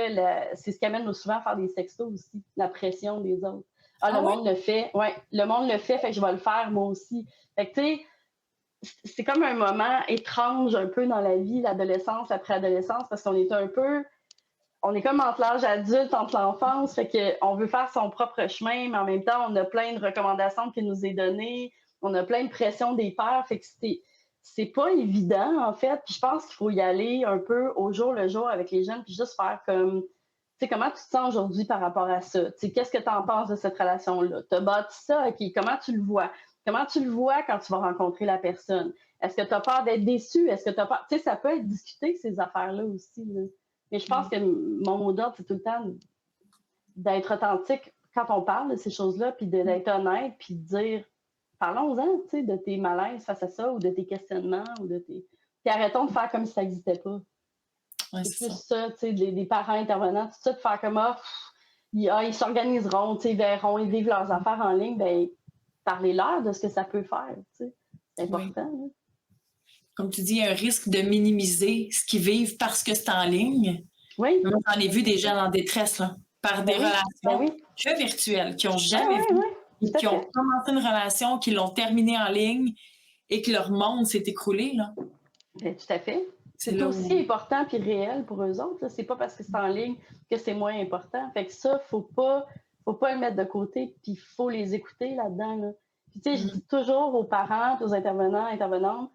c'est ce qui amène souvent à faire des sextos aussi, la pression des autres. Le monde le fait. Oui, le monde le fait que je vais le faire moi aussi. Fait que tu sais, c'est comme un moment étrange un peu dans la vie, l'adolescence, la préadolescence, parce qu'on est on est comme entre l'âge adulte, entre l'enfance, fait qu'on veut faire son propre chemin, mais en même temps, on a plein de recommandations qui nous est données, on a plein de pression des pairs, fait que c'est pas évident, en fait, puis je pense qu'il faut y aller un peu au jour le jour avec les jeunes, puis juste faire comme, tu sais, comment tu te sens aujourd'hui par rapport à ça? Tu sais, qu'est-ce que tu en penses de cette relation-là? Tu as bâti ça, OK, comment tu le vois? Comment tu le vois quand tu vas rencontrer la personne? Est-ce que tu as peur d'être déçu? Est-ce que tu as peur... Tu sais, ça peut être discuté, ces affaires-là aussi, là. Mais je pense que mon mot d'ordre, c'est tout le temps d'être authentique quand on parle de ces choses-là, puis d'être honnête, puis de dire, parlons-en, tu sais, de tes malaises face à ça, ou de tes questionnements, ou de tes... Puis arrêtons de faire comme si ça n'existait pas. Ouais, c'est plus ça, tu sais, des parents intervenants, tout ça, de faire comme, ils s'organiseront, ils verront, ils vivent leurs affaires en ligne, ben parlez-leur de ce que ça peut faire. C'est Oui. important. Là. Comme tu dis, il y a un risque de minimiser ce qu'ils vivent parce que c'est en ligne. Oui. Moi, j'en ai vu des gens en détresse là, par des relations que virtuelles, qui n'ont jamais vu, et qui ont commencé une relation, qui l'ont terminée en ligne et que leur monde s'est écroulé. Là. Ben, tout à fait. C'est là aussi où... important puis réel pour eux autres. C'est pas parce que c'est en ligne que c'est moins important. Fait que ça, faut pas le mettre de côté, puis il faut les écouter là-dedans. Là. Puis tu sais, je dis toujours aux parents, aux intervenants, intervenantes,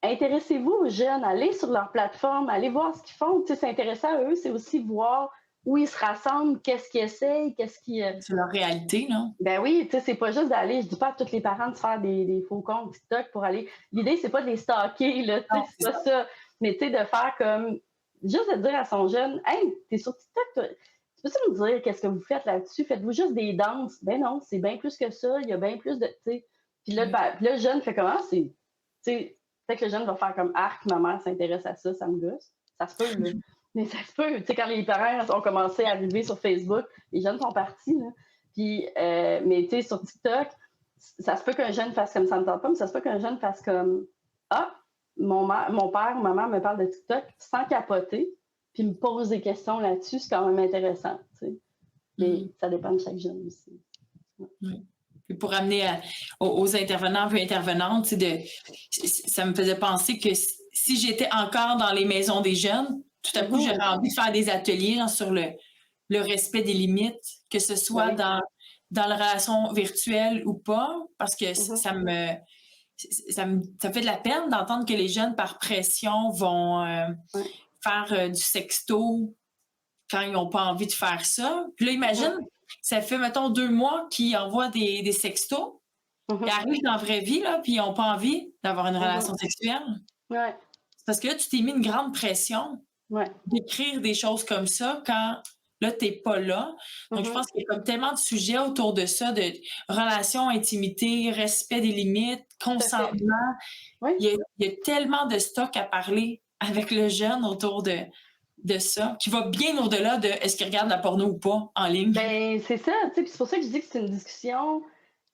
intéressez-vous aux jeunes, allez sur leur plateforme, allez voir ce qu'ils font. Tu sais, s'intéresser à eux, c'est aussi voir où ils se rassemblent, qu'est-ce qu'ils essayent, qu'est-ce qui. C'est leur réalité, non? Ben oui, tu sais, c'est pas juste d'aller, je dis pas à tous les parents de faire des faux comptes TikTok pour aller. L'idée, c'est pas de les stalker, là, tu sais, c'est pas ça. Mais tu sais, de faire comme. Juste de dire à son jeune, hey, t'es sur TikTok, toi. Tu peux-tu me dire qu'est-ce que vous faites là-dessus? Faites-vous juste des danses? Ben non, c'est bien plus que ça. Il y a bien plus de. Tu sais. Puis là, puis le jeune fait comment? C'est. Tu sais, peut-être que le jeune va faire comme arc, ma mère s'intéresse à ça, ça me gosse. Ça se peut, là. Mais ça se peut. Tu sais, quand les parents ont commencé à arriver sur Facebook, les jeunes sont partis, là. Puis, mais tu sais, sur TikTok, ça se peut qu'un jeune fasse comme ça me tente pas, mais ça se peut qu'un jeune fasse comme ah, mon père ou ma mère me parle de TikTok sans capoter, puis me pose des questions là-dessus, c'est quand même intéressant. Tu sais. Mais ça dépend de chaque jeune aussi. Oui. Puis pour amener aux intervenants et intervenantes, ça me faisait penser que si j'étais encore dans les maisons des jeunes, tout à coup, j'aurais envie de faire des ateliers sur le respect des limites, que ce soit dans la relation virtuelle ou pas, parce que ça fait de la peine d'entendre que les jeunes, par pression, vont faire du sexto quand ils n'ont pas envie de faire ça. Puis là, imagine, ça fait, mettons, 2 mois qu'ils envoient des sextos, ils arrivent dans la vraie vie, là, puis ils n'ont pas envie d'avoir une relation sexuelle. Ouais. C'est parce que là, tu t'es mis une grande pression d'écrire des choses comme ça quand là, tu n'es pas là. Donc, je pense qu'il y a comme tellement de sujets autour de ça, de relations, intimité, respect des limites, consentement. Il y a tellement de stock à parler avec le jeune autour de ça, qui va bien au-delà de est-ce qu'il regarde la porno ou pas en ligne. Ben, c'est ça, tu sais, c'est pour ça que je dis que c'est une discussion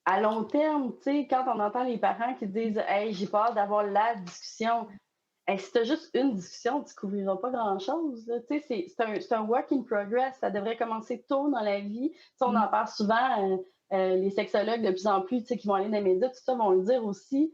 à long terme, tu sais, quand on entend les parents qui disent « Hey, j'ai peur d'avoir la discussion », hey, si tu as juste une discussion, tu ne couvriras pas grand-chose. Tu sais, c'est un work in progress. Ça devrait commencer tôt dans la vie. Tu sais, on en parle souvent, les sexologues de plus en plus, tu sais, qui vont aller dans les médias, tout ça, vont le dire aussi.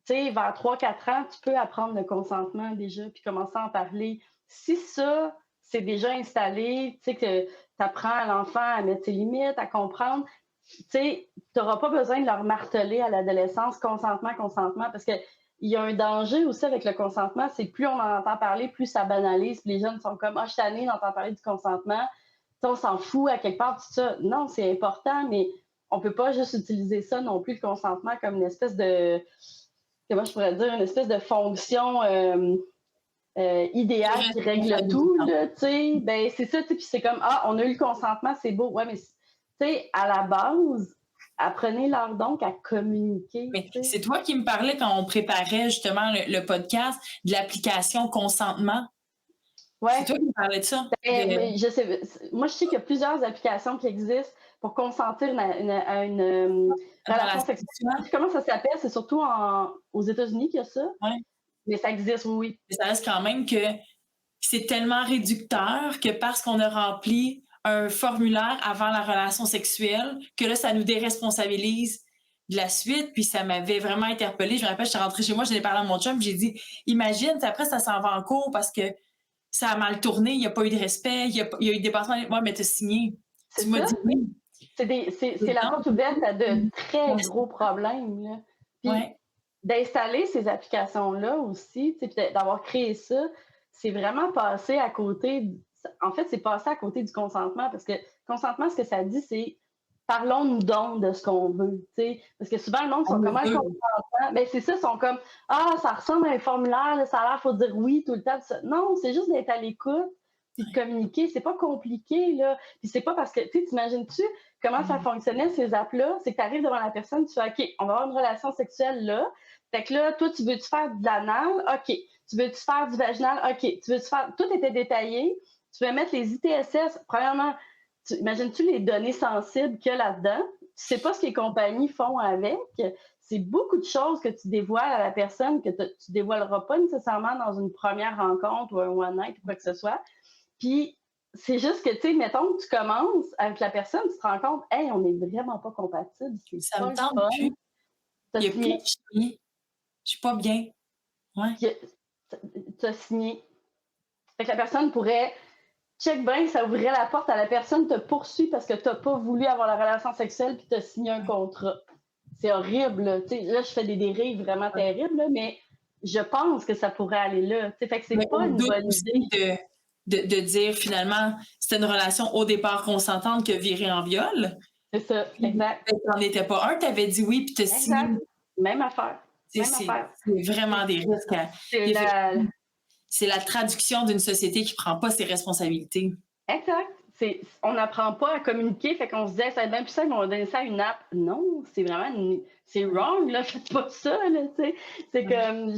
Tu sais, vers 3-4 ans, tu peux apprendre le consentement déjà, puis commencer à en parler. Si ça, c'est déjà installé, tu sais, que tu apprends à l'enfant à mettre ses limites, à comprendre, tu sais, tu n'auras pas besoin de leur marteler à l'adolescence consentement, consentement, parce qu'il y a un danger aussi avec le consentement, c'est que plus on en entend parler, plus ça banalise, puis les jeunes sont comme « Ah, je suis tannée d'entendre parler du consentement », on s'en fout à quelque part, tout ça. Non, c'est important, mais on ne peut pas juste utiliser ça non plus, le consentement, comme une espèce de, comment je pourrais dire, une espèce de fonction idéale qui règle tout, là, tu sais. Ben, c'est ça, tu sais, puis c'est comme « Ah, on a eu le consentement, c'est beau ». Ouais, mais tu sais, à la base, apprenez-leur donc à communiquer. Mais c'est toi qui me parlais quand on préparait justement le podcast de l'application consentement. Ouais. C'est toi qui me parlais de ça. Je sais, moi, je sais qu'il y a plusieurs applications qui existent pour consentir à une relation sexuelle. Comment ça s'appelle? C'est surtout aux États-Unis qu'il y a ça. Ouais. Mais ça existe, oui. Mais ça reste quand même que c'est tellement réducteur que parce qu'on a rempli un formulaire avant la relation sexuelle, que là, ça nous déresponsabilise de la suite. Puis ça m'avait vraiment interpellée. Je me rappelle, j'étais rentrée chez moi, j'en ai parlé à mon chum, j'ai dit « Imagine, après, ça s'en va en cours parce que ça a mal tourné, il n'y a pas eu de respect, il y a eu dépassement. » Ouais, mais tu as signé. Tu m'as dit oui. C'est la porte ouverte à de très gros problèmes. Là. Puis d'installer ces applications-là aussi, d'avoir créé ça, c'est vraiment passé à côté. En fait, c'est passé à côté du consentement parce que consentement, ce que ça dit, c'est parlons-nous donc de ce qu'on veut. T'sais. Parce que souvent, le monde sont comme un consentement. Ben, c'est ça, ils sont comme ah, ça ressemble à un formulaire, ça a l'air, il faut dire oui tout le temps. Ça. Non, c'est juste d'être à l'écoute puis de communiquer. C'est pas compliqué, là. Puis c'est pas parce que, tu t'imagines-tu comment ça fonctionnait, ces apps-là? C'est que tu arrives devant la personne, tu fais OK, on va avoir une relation sexuelle là. Fait que là, toi, tu veux-tu faire de l'anal? OK. Tu veux-tu faire du vaginal? OK. Tu veux-tu faire. Tout était détaillé. Tu veux mettre les ITSS. Premièrement, Imagines-tu les données sensibles qu'il y a là-dedans? Tu sais pas ce que les compagnies font avec. C'est beaucoup de choses que tu dévoiles à la personne que tu dévoileras pas nécessairement dans une première rencontre ou un one night ou quoi que ce soit. Puis c'est juste que, tu sais, mettons que tu commences avec la personne, tu te rends compte, hey, on n'est vraiment pas compatibles, c'est Ça pas me le tente fun. plus. T'as Il y a plus de signé, chimie. Je suis pas bien. Ouais. t'as signé. Fait que la personne pourrait check bien, ça ouvrirait la porte à la personne te poursuit parce que tu n'as pas voulu avoir la relation sexuelle puis tu as signé un contrat. C'est horrible. Là, là, je fais des dérives vraiment terribles, là, mais je pense que ça pourrait aller là. Fait que c'est Mais pas au une doute bonne aussi idée. de dire finalement, c'était une relation au départ consentante qui a viré en viol. C'est ça, Puis exact. peut-être que t'en étais pas un, t'avais dit oui, puis t'as signé. Exact. Même affaire. Même affaire. C'est vraiment des risques. C'est la, C'est la traduction d'une société qui prend pas ses responsabilités. Exact. On n'apprend pas à communiquer, fait qu'on se disait, ça va être bien plus simple, on va donner ça à une app. Non, c'est vraiment, c'est wrong, là, faites pas ça, là, tu sais. C'est comme,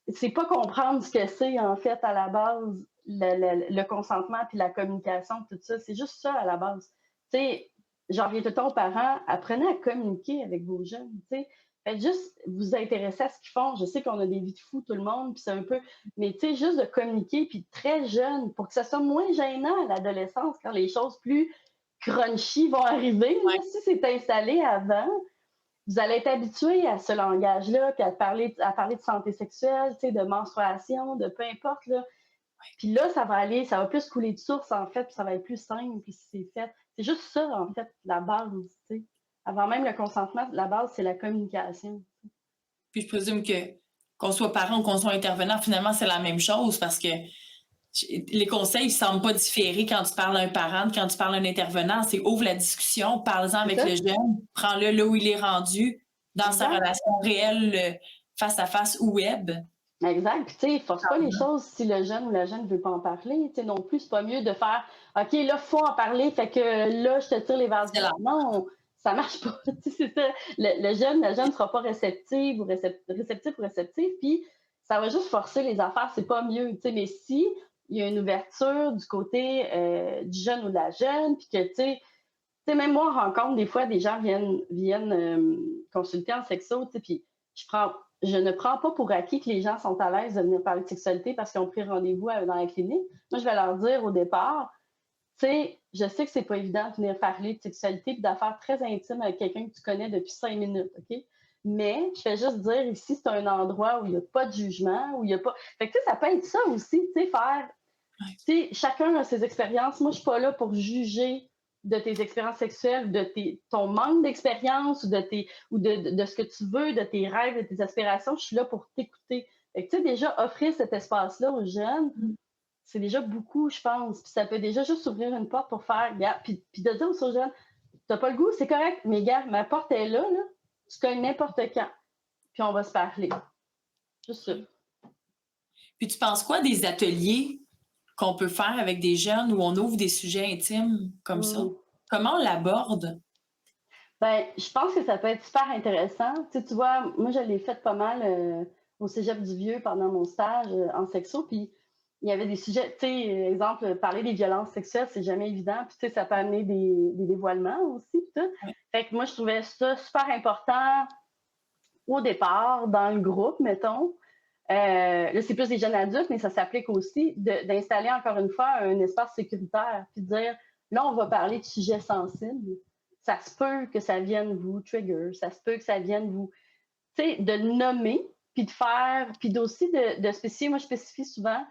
c'est pas comprendre ce que c'est, en fait, à la base, le consentement puis la communication, tout ça. C'est juste ça, à la base. Tu sais, j'en reviens tout le temps aux parents, apprenez à communiquer avec vos jeunes, tu sais. Faites juste vous intéresser à ce qu'ils font. Je sais qu'on a des vies de fous, tout le monde, puis c'est un peu. Mais tu sais, juste de communiquer, puis très jeune, pour que ça soit moins gênant à l'adolescence, quand les choses plus crunchy vont arriver. Là, Ouais. si c'est installé avant, vous allez être habitué à ce langage-là, puis à parler de santé sexuelle, tu sais, de menstruation, de peu importe. Là. Puis là, ça va plus couler de source, en fait, puis ça va être plus simple, puis c'est fait. C'est juste ça, en fait, la base, tu sais. Avant même le consentement, la base, c'est la communication. Puis je présume que qu'on soit parent ou qu'on soit intervenant, finalement, c'est la même chose parce que les conseils ne semblent pas différer quand tu parles à un parent, quand tu parles à un intervenant. C'est ouvre la discussion, parle-en avec le jeune, prends-le là où il est rendu, dans sa relation réelle, face à face ou web. Exact. Puis, tu sais, force pas les choses si le jeune ou la jeune ne veut pas en parler. Tu sais, non plus, c'est pas mieux de faire OK, là, faut en parler, fait que là, je te tire les vases. Non, ça marche pas. C'est ça. Le jeune, la jeune ne sera pas réceptive ou réceptif ou réceptive, puis ça va juste forcer les affaires, c'est pas mieux. Tu sais, mais si il y a une ouverture du côté du jeune ou de la jeune, puis que, tu sais, même moi, on rencontre des fois des gens viennent consulter en sexo, tu sais, puis je ne prends pas pour acquis que les gens sont à l'aise de venir parler de sexualité parce qu'ils ont pris rendez-vous dans la clinique. Moi, je vais leur dire au départ, tu sais, je sais que c'est pas évident de venir parler de sexualité et d'affaires très intimes avec quelqu'un que tu connais depuis 5 minutes, OK? Mais je fais juste dire ici, c'est un endroit où il n'y a pas de jugement, où il n'y a pas. Fait que, tu sais, ça peut être ça aussi, tu sais, faire. Tu sais, chacun a ses expériences. Moi, je suis pas là pour juger de tes expériences sexuelles, de ton manque d'expérience ou de ce que tu veux, de tes rêves, de tes aspirations. Je suis là pour t'écouter. Fait que, tu sais, déjà, offrir cet espace-là aux jeunes, c'est déjà beaucoup, je pense. Puis ça peut déjà juste ouvrir une porte pour faire, gars, puis de dire aux jeunes, t'as pas le goût, c'est correct, mais gars, ma porte est là, là. Tu cognes n'importe quand. Puis on va se parler. Juste ça. Puis tu penses quoi des ateliers qu'on peut faire avec des jeunes où on ouvre des sujets intimes comme ça? Comment on l'aborde? Ben, je pense que ça peut être super intéressant. Tu vois, moi, je l'ai fait pas mal au Cégep du Vieux pendant mon stage en sexo, puis il y avait des sujets, tu sais, exemple, parler des violences sexuelles, c'est jamais évident, puis tu sais, ça peut amener des dévoilements aussi, puis tout. Ouais. Fait que moi, je trouvais ça super important au départ, dans le groupe, mettons. Là, c'est plus des jeunes adultes, mais ça s'applique aussi d'installer encore une fois un espace sécuritaire, puis de dire, là, on va parler de sujets sensibles. Ça se peut que ça vienne vous trigger, ça se peut que ça vienne vous, tu sais, de le nommer, puis de faire, puis aussi de spécifier. Moi, je spécifie souvent,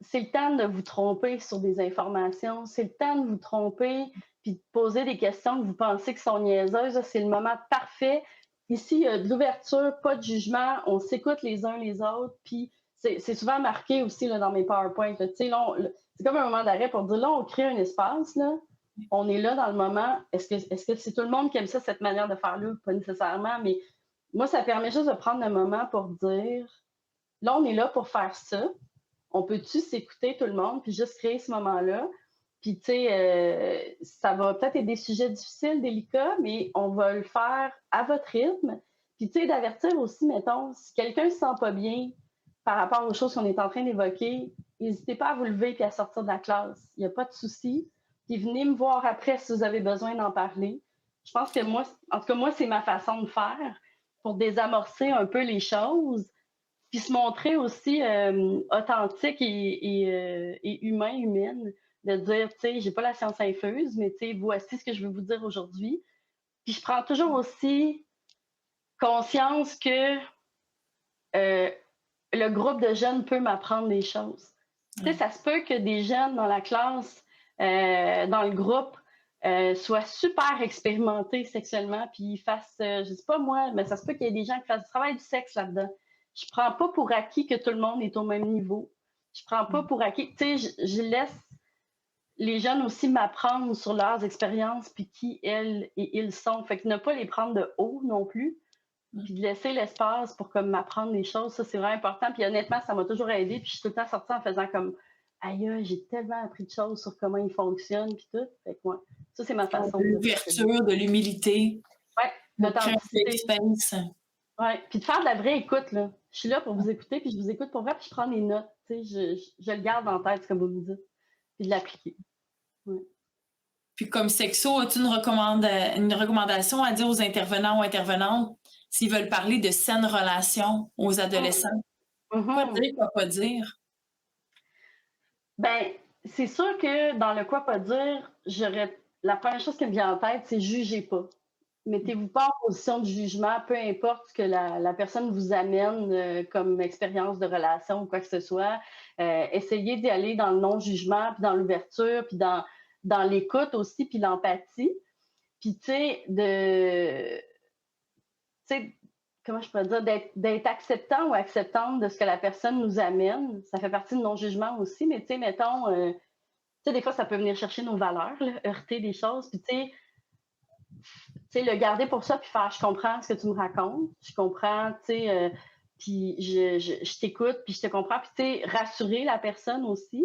c'est le temps de vous tromper sur des informations, c'est le temps de vous tromper, puis de poser des questions que vous pensez qui sont niaiseuses. C'est le moment parfait. Ici, il y a de l'ouverture, pas de jugement, on s'écoute les uns les autres, puis c'est souvent marqué aussi là, dans mes PowerPoints. C'est comme un moment d'arrêt pour dire, là, on crée un espace, là, on est là dans le moment. Est-ce que c'est tout le monde qui aime ça, cette manière de faire-là? Pas nécessairement, mais moi, ça permet juste de prendre le moment pour dire, là, on est là pour faire ça. On peut-tu s'écouter tout le monde, puis juste créer ce moment-là? Puis, tu sais, ça va peut-être être des sujets difficiles, délicats, mais on va le faire à votre rythme. Puis, tu sais, d'avertir aussi, mettons, si quelqu'un ne se sent pas bien par rapport aux choses qu'on est en train d'évoquer, n'hésitez pas à vous lever et à sortir de la classe. Il n'y a pas de souci. puis venez me voir après si vous avez besoin d'en parler. Je pense que moi, en tout cas, moi, c'est ma façon de faire pour désamorcer un peu les choses, puis se montrer aussi authentique et humain, humaine, de dire, tu sais, j'ai pas la science infuse, mais tu sais, voici ce que je veux vous dire aujourd'hui. Puis je prends toujours aussi conscience que euh, le groupe de jeunes peut m'apprendre des choses. Tu sais, ça se peut que des jeunes dans la classe, dans le groupe, soient super expérimentés sexuellement, puis ils fassent, je sais pas moi, mais ça se peut qu'il y ait des gens qui fassent du travail du sexe là-dedans. Je prends pas pour acquis que tout le monde est au même niveau. Je prends pas pour acquis. Tu sais, je laisse les jeunes aussi m'apprendre sur leurs expériences, puis qui elles et ils sont. Fait que ne pas les prendre de haut non plus, puis de laisser l'espace pour comme m'apprendre des choses, ça c'est vraiment important. Puis honnêtement, ça m'a toujours aidé. Puis je suis tout le temps sortie en faisant comme aïe, j'ai tellement appris de choses sur comment ils fonctionnent, puis tout. Fait que ouais, ça c'est ma façon De de l'ouverture, de l'humilité, ouais, de créer un safe l'authenticité. space. Ouais, puis de faire de la vraie écoute là. Je suis là pour vous écouter, puis je vous écoute pour vrai, puis je prends des notes. Tu sais, je le garde en tête, comme vous me dites, puis de l'appliquer. Ouais. Puis comme sexo, as-tu une recommandation à dire aux intervenants ou intervenantes s'ils veulent parler de saines relations aux adolescents? Quoi Mhm. dire, quoi pas dire? Ben, c'est sûr que dans le quoi pas dire, la première chose qui me vient en tête, c'est jugez pas. Mettez-vous pas en position de jugement, peu importe ce que la personne vous amène comme expérience de relation ou quoi que ce soit. Essayez d'y aller dans le non-jugement, puis dans l'ouverture, puis dans l'écoute aussi, puis l'empathie. Puis, tu sais, comment je pourrais dire, d'être acceptant ou acceptante de ce que la personne nous amène. Ça fait partie de non-jugement aussi, mais tu sais, mettons, tu sais, des fois, ça peut venir chercher nos valeurs, là, heurter des choses. Puis, tu sais, le garder pour ça, puis faire, je comprends ce que tu me racontes, je comprends, tu sais, puis je t'écoute, puis je te comprends, puis tu sais, rassurer la personne aussi.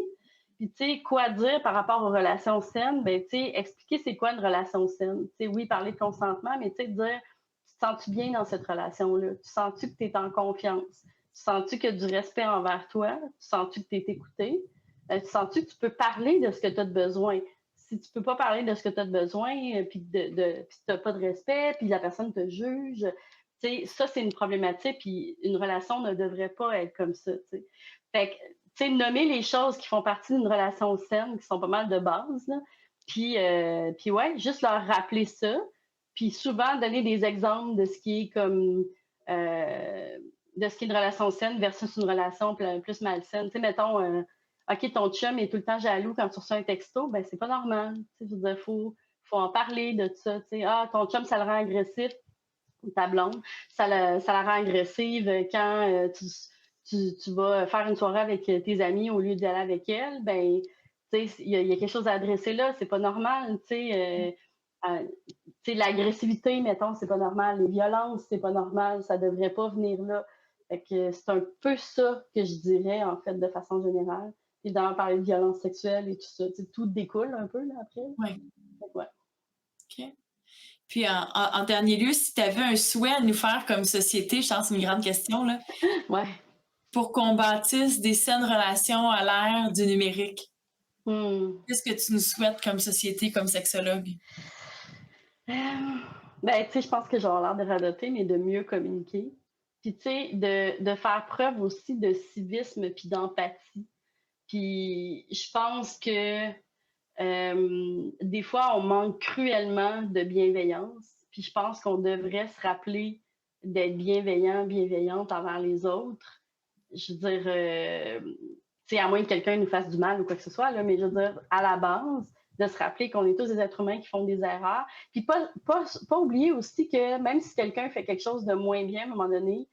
Puis, tu sais, quoi dire par rapport aux relations saines? Ben, tu sais, expliquer c'est quoi une relation saine. Tu sais, oui, parler de consentement, mais tu sais, dire, tu te sens-tu bien dans cette relation-là? Tu sens-tu que tu es en confiance? Tu sens-tu qu'il y a du respect envers toi? Tu sens-tu que tu es écouté? Tu sens-tu que tu peux parler de ce que tu as de besoin? Si tu peux pas parler de ce que tu as de besoin, puis tu n'as pas de respect, puis la personne te juge, ça, c'est une problématique, puis une relation ne devrait pas être comme ça. T'sais. Fait que, nommer les choses qui font partie d'une relation saine, qui sont pas mal de base, là, puis ouais, juste leur rappeler ça, puis souvent donner des exemples de ce qui est comme de ce qui est une relation saine versus une relation plus malsaine. Tu sais, mettons, OK, ton chum est tout le temps jaloux quand tu reçois un texto, ben c'est pas normal. Tu sais, je veux dire, faut en parler de ça. Tu sais, ah, ton chum, ça le rend agressif, ta blonde, ça la rend agressive quand tu vas faire une soirée avec tes amis au lieu d'y aller avec elle, ben, tu sais, il y a quelque chose à adresser là, c'est pas normal, tu sais, l'agressivité, mettons, c'est pas normal, les violences, c'est pas normal, ça devrait pas venir là. Fait que c'est un peu ça que je dirais, en fait, de façon générale. Évidemment, parler de violence sexuelle et tout ça, tu sais, tout découle un peu, là, après. Oui. Ouais. OK. Puis en dernier lieu, si tu avais un souhait à nous faire comme société, je pense que c'est une grande question, là, Ouais. pour qu'on bâtisse des saines relations à l'ère du numérique, Hmm. qu'est-ce que tu nous souhaites comme société, comme sexologue? Euh, Ben, tu sais, je pense que j'ai l'air de radoter, mais de mieux communiquer. Puis, tu sais, de faire preuve aussi de civisme puis d'empathie. Puis, je pense que des fois, on manque cruellement de bienveillance. Puis, je pense qu'on devrait se rappeler d'être bienveillant, bienveillante envers les autres. Je veux dire, tu sais, à moins que quelqu'un nous fasse du mal ou quoi que ce soit, là, mais je veux dire, à la base, de se rappeler qu'on est tous des êtres humains qui font des erreurs. Puis pas oublier aussi que même si quelqu'un fait quelque chose de moins bien à un moment donné,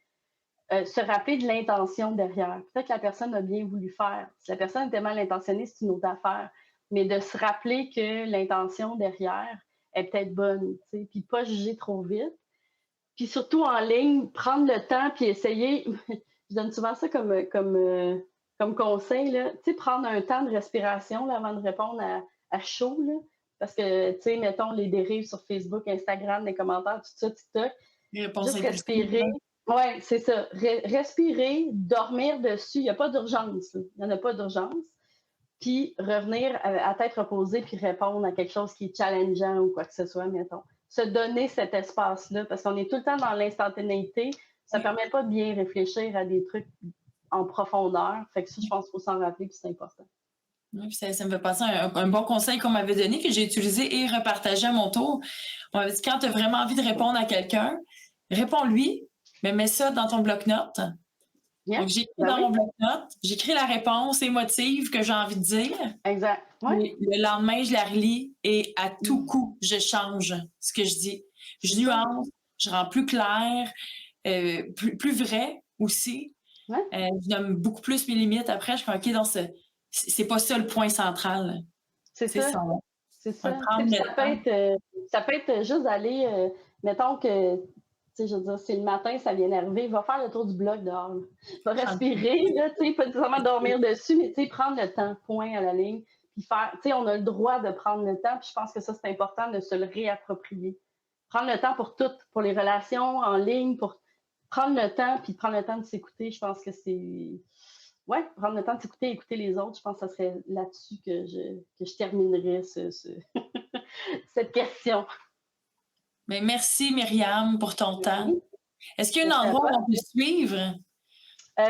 se rappeler de l'intention derrière. Peut-être que la personne a bien voulu faire. Si la personne était mal intentionnée, c'est une autre affaire. Mais de se rappeler que l'intention derrière est peut-être bonne, tu sais, puis pas juger trop vite. Puis surtout en ligne, prendre le temps puis essayer. Je donne souvent ça comme conseil, là. Tu sais, prendre un temps de respiration là, avant de répondre à chaud, là. Parce que, tu sais, mettons les dérives sur Facebook, Instagram, les commentaires, tout ça, TikTok. Réponse Juste impulsive, respirer. là. Oui, c'est ça. Respirer, dormir dessus. Il n'y a pas d'urgence. Il n'y en a pas d'urgence. puis revenir à tête reposée, puis répondre à quelque chose qui est challengeant ou quoi que ce soit, mettons. Se donner cet espace-là, parce qu'on est tout le temps dans l'instantanéité, ça ne permet pas de bien réfléchir à des trucs en profondeur. Fait que ça, je pense qu'il faut s'en rappeler, puis c'est important. Oui, ça me fait penser à un bon conseil qu'on m'avait donné, que j'ai utilisé et repartagé à mon tour. On m'avait dit, quand tu as vraiment envie de répondre à quelqu'un, réponds-lui, mais mets ça dans ton bloc-notes. Donc, j'écris dans mon bloc-notes, j'écris la réponse émotive que j'ai envie de dire. Exact. Ouais. Le lendemain, je la relis et à tout coup, je change ce que je dis. Je nuance, je rends plus clair, plus vrai aussi. Ouais. Je donne beaucoup plus mes limites. Après, je suis OK, donc c'est pas ça le point central. C'est ça. C'est ça. Ça peut être juste d'aller, mettons que, tu sais, je veux dire, c'est le matin, ça vient d'arriver, va faire le tour du bloc dehors. Va respirer, là, tu sais, pas nécessairement dormir dessus, mais tu sais, prendre le temps, point à la ligne, puis faire, tu sais, on a le droit de prendre le temps, puis je pense que ça, c'est important de se le réapproprier. Prendre le temps pour tout, pour les relations en ligne, pour prendre le temps, puis prendre le temps de s'écouter, je pense que c'est... Ouais, prendre le temps de s'écouter et écouter les autres, je pense que ça serait là-dessus que je terminerais cette question. Mais merci, Myriam, pour ton temps. Est-ce qu'il y a un endroit où on peut suivre?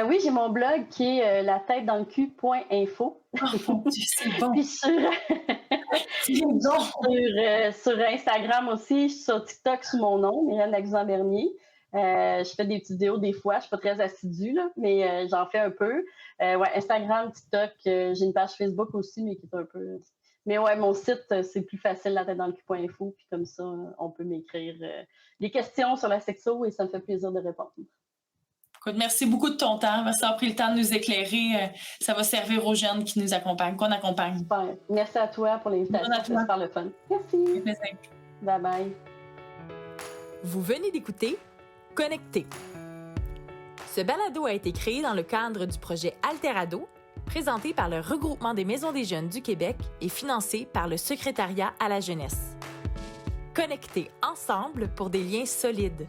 Oui, j'ai mon blog qui est lateteddansleCul.info. C'est bon. Puis sur Instagram aussi, je suis sur TikTok sous mon nom, Myriam Laxon-Bernier. Je fais des petites vidéos des fois, je ne suis pas très assidue, là, mais j'en fais un peu. Ouais, Instagram, TikTok, j'ai une page Facebook aussi, mais qui est un peu... Mais ouais, mon site, c'est plus facile, lateteddansleCul.info, puis comme ça, on peut m'écrire des questions sur la sexo et ça me fait plaisir de répondre. Écoute, merci beaucoup de ton temps. Merci d'avoir pris le temps de nous éclairer. Ça va servir aux jeunes qui nous accompagnent, qu'on accompagne. Super. Merci à toi pour l'invitation. C'est super le fun. Merci. Bye bye. Vous venez d'écouter Connecté. Ce balado a été créé dans le cadre du projet Alterado, présenté par le Regroupement des Maisons des Jeunes du Québec et financé par le Secrétariat à la jeunesse. Connectés ensemble pour des liens solides.